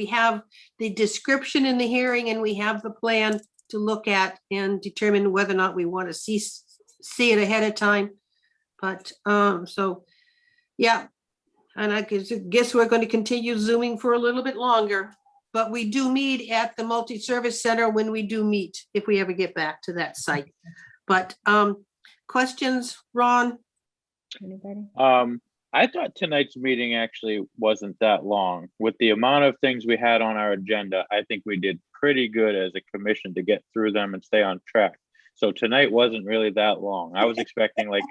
have the description in the hearing, and we have the plan to look at and determine whether or not we want to see it ahead of time. But so, yeah. And I guess we're going to continue Zooming for a little bit longer, but we do meet at the multi-service center when we do meet, if we ever get back to that site. But questions, Ron? Anybody? I thought tonight's meeting actually wasn't that long. With the amount of things we had on our agenda, I think we did pretty good as a commission to get through them and stay on track. So tonight wasn't really that long. I was expecting like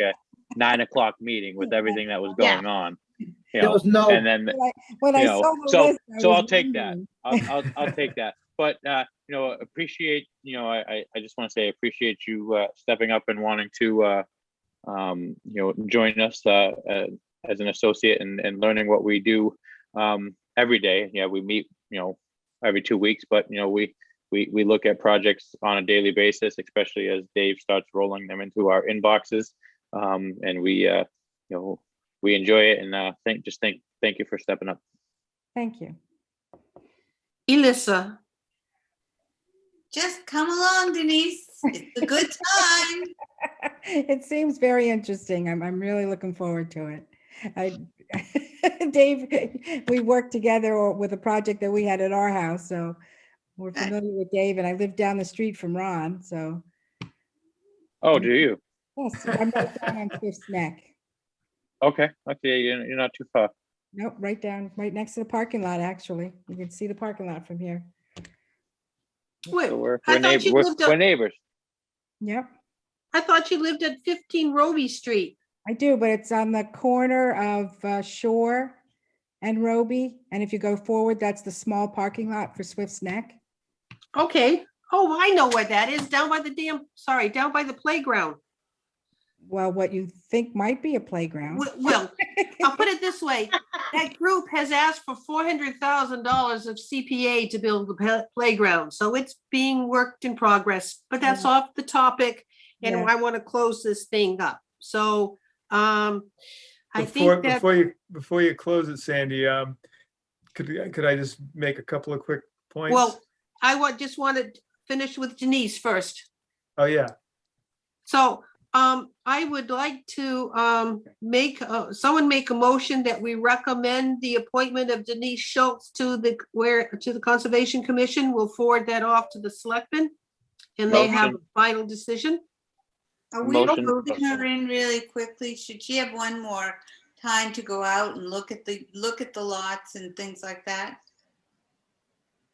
9 o'clock meeting with everything that was Yeah. going on. You There know, was no, and then, When I you know, saw the so, list, I so was I'll take that. wondering. I'll take that. But, you know, appreciate, you know, I just want to say, appreciate you, stepping up and wanting to, you know, join us, as an associate and learning what we do, every day. Yeah, we meet, you know, every 2 weeks, but, you know, we look at projects on a daily basis, especially as Dave starts rolling them into our inboxes. And we, you know, we enjoy it, and thank you for stepping up. Thank you. Elissa, Just come along, Denise. It's a good time. It seems very interesting. I'm really looking forward to it. Dave, we worked together with a project that we had at our house, so we're familiar with Dave, and I live down the street from Ron, so. Oh, do you? Yes, I'm right down on Fifth Neck. Okay, you're not too far. Nope, right next to the parking lot, actually. You can see the parking lot from here. wait, So we're I thought neighbors. you lived We're up, neighbors. Yep, I thought you lived at 15 Roby Street. I do, but it's on the corner of Shore and Roby. And if you go forward, that's the small parking lot for Swift's Neck. Okay. Oh, I know where that is, down by the playground. Well, what you think might be a playground. Well, I'll put it this way. That group has asked for $400,000 of CPA to build the playground. So it's being worked in progress, but that's off the topic. And Yeah. I want to close this thing up. So I think that, Before you close it, Sandy, could I just make a couple of quick points? well, just want to finish with Denise first. Oh, yeah. So I would like to someone make a motion that we recommend the appointment of Denise Schultz to the Conservation Commission. We'll forward that off to the selectmen, and they have a final decision. Are we Motion. moving her in really quickly? Should she have one more time to go out and look at the lots and things like that?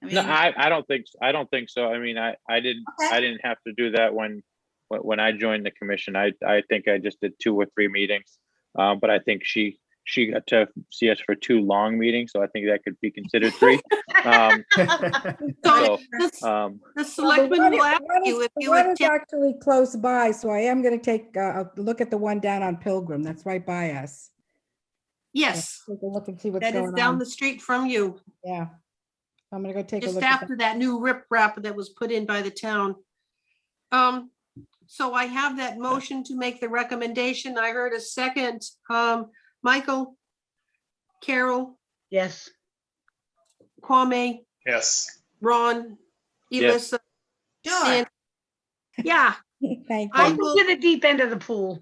No, I don't think so. I mean, I didn't have to do that when I joined the commission. I think I just did 2 or 3 meetings. But I think she got to see us for 2 long meetings, so I think that could be considered 3. The selectmen will ask you if you One is attend. actually close by, so I am going to take a look at the one down on Pilgrim. That's right by us. Yes, Take a look and see what's that is going down on. the street from you, Yeah. I'm going to go take a just look. at after that new riprap that was put in by the town. So I have that motion to make the recommendation. I heard a second. Michael, Carol, Yes. Kwame, Yes. Ron, Yes. Elissa. Sure. and- Yeah, Thank I you. will, To the deep end of the pool.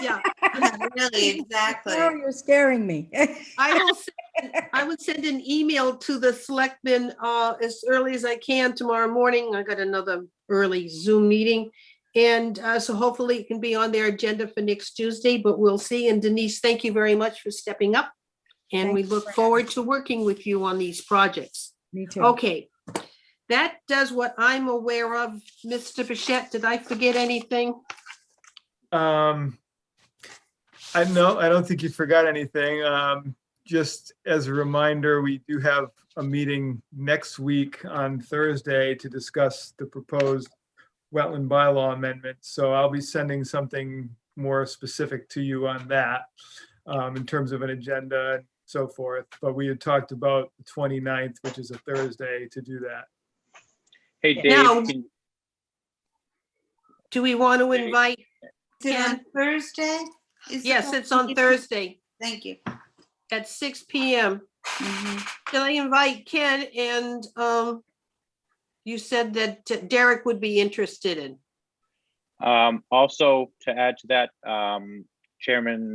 yeah, Yeah, really, exactly. Oh, you're scaring me. I would send an email to the selectmen as early as I can tomorrow morning. I got another early Zoom meeting. And so hopefully it can be on their agenda for next Tuesday, but we'll see. And Denise, thank you very much for stepping up. And we Thank look forward to working with you on these projects. Me too. Okay, that does what I'm aware of. Mr. Bichette, did I forget anything? I don't think you forgot anything. Just as a reminder, we do have a meeting next week on Thursday to discuss the proposed wetland bylaw amendment. So I'll be sending something more specific to you on that in terms of an agenda and so forth. But we had talked about the 29th, which is a Thursday, to do that. Hey, Dave, Now, do we want to invite? Is it on Thursday? Yes, it's on Thursday Thank you. at 6 PM. Can I invite Ken? And you said that Derek would be interested in. Also, to add to that, Chairman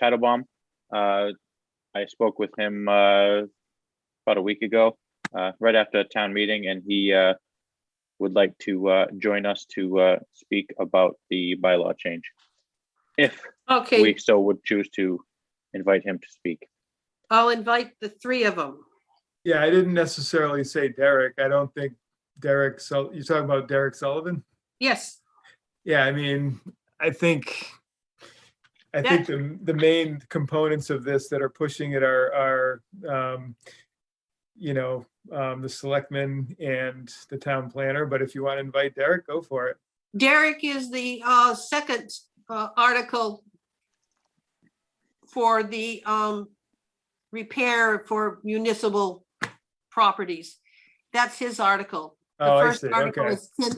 Titlebaum, I spoke with him about a week ago, right after a town meeting, and he would like to join us to speak about the bylaw change, if Okay, we so would choose to invite him to speak. I'll invite the 3 of them. Yeah, I didn't necessarily say Derek. I don't think Derek, so you're talking about Derek Sullivan? Yes, Yeah, I mean, I think I think the main components of this that are pushing it are the selectmen and the town planner, but if you want to invite Derek, go for it. Derek is the second article for the repair for municipal properties. That's his article. The Oh, I first see. article Okay.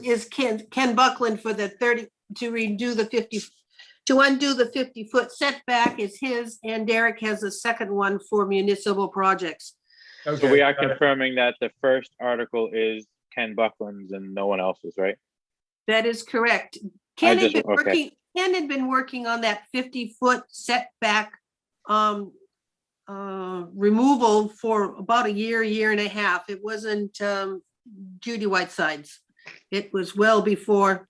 is Ken Buckland for the 30, to redo the 50, to undo the 50-foot setback is his, and Derek has a second one for municipal projects. Okay. So we are got it. confirming that the first article is Ken Buckland's and no one else's, right? That is correct. Ken had just- been okay. working, Ken had been working on that 50-foot setback removal for about a year and a half. It wasn't Judy Whiteside's. It was well before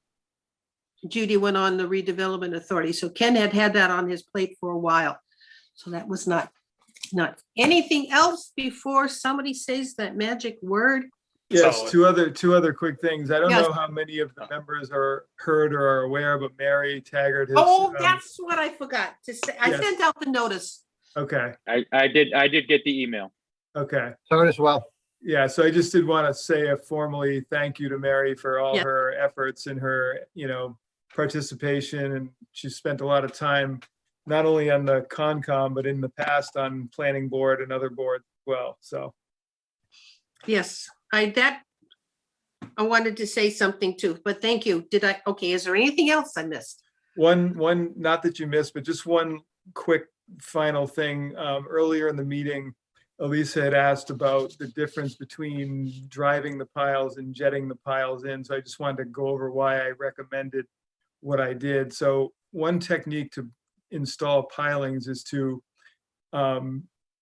Judy went on the redevelopment authority. So Ken had that on his plate for a while. So that was not anything else before somebody says that magic word. Yes, Solid. two other quick things. I don't Yes. know how many of the members are heard or are aware, but Mary Taggart has. Oh, that's what I forgot to say. I yes. sent out the notice. Okay, I did get the email. okay. So as well. Yeah, so I just did want to say a formally thank you to Mary for all Yeah. her efforts and her, participation. And she spent a lot of time, not only on the Concom, but in the past on planning board and other boards as well. So, Yes, I wanted to say something too, but thank you. Okay, is there anything else I missed? one, not that you missed, but just one quick final thing. Earlier in the meeting, Elisa had asked about the difference between driving the piles and jetting the piles in. So I just wanted to go over why I recommended what I did. So one technique to install pilings is to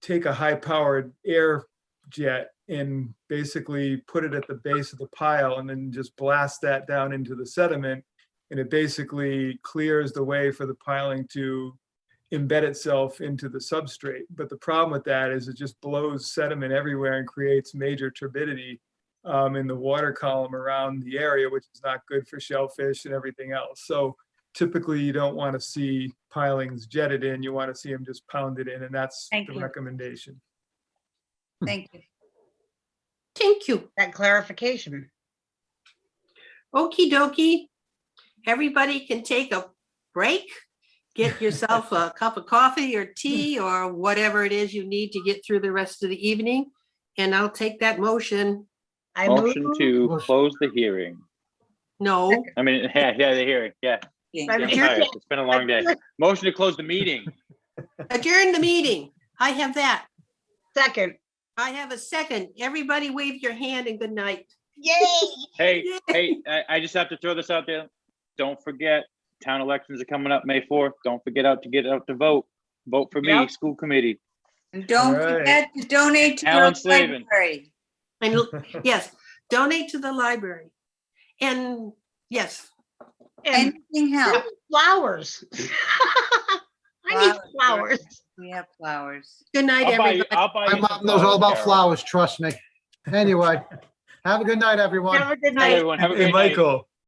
take a high-powered air jet and basically put it at the base of the pile and then just blast that down into the sediment. And it basically clears the way for the piling to embed itself into the substrate. But the problem with that is it just blows sediment everywhere and creates major turbidity in the water column around the area, which is not good for shellfish and everything else. So typically you don't want to see pilings jetted in, you want to see them just pounded in, and that's Thank the you. recommendation. Thank you. Thank you. That clarification. Okie dokie. Everybody can take a break. Get yourself a cup of coffee or tea or whatever it is you need to get through the rest of the evening. And I'll take that motion. I Motion move. to close the hearing. No, I mean, yeah, the hearing, yeah. I I'm mean, tired. It's been a long day. Motion to close the meeting. adjourn the meeting. I have that. Second. I have a second. Everybody wave your hand and good night. Yay! Hey, I just have to throw this out there. Don't forget, town elections are coming up May 4th. Don't forget to get out to vote. Vote for me, Yep. school committee. And don't All right. forget to donate to Alan the Slavin. library. And yes, donate to the library. And yes, And Anything helps. flowers. I need flowers. We have flowers. good night, everybody. I'll buy My you mom some knows all about Carol. flowers, trust me. Anyway, have a good night, everyone. Have a good Bye, night. everyone. Have a Hey, great night. Michael,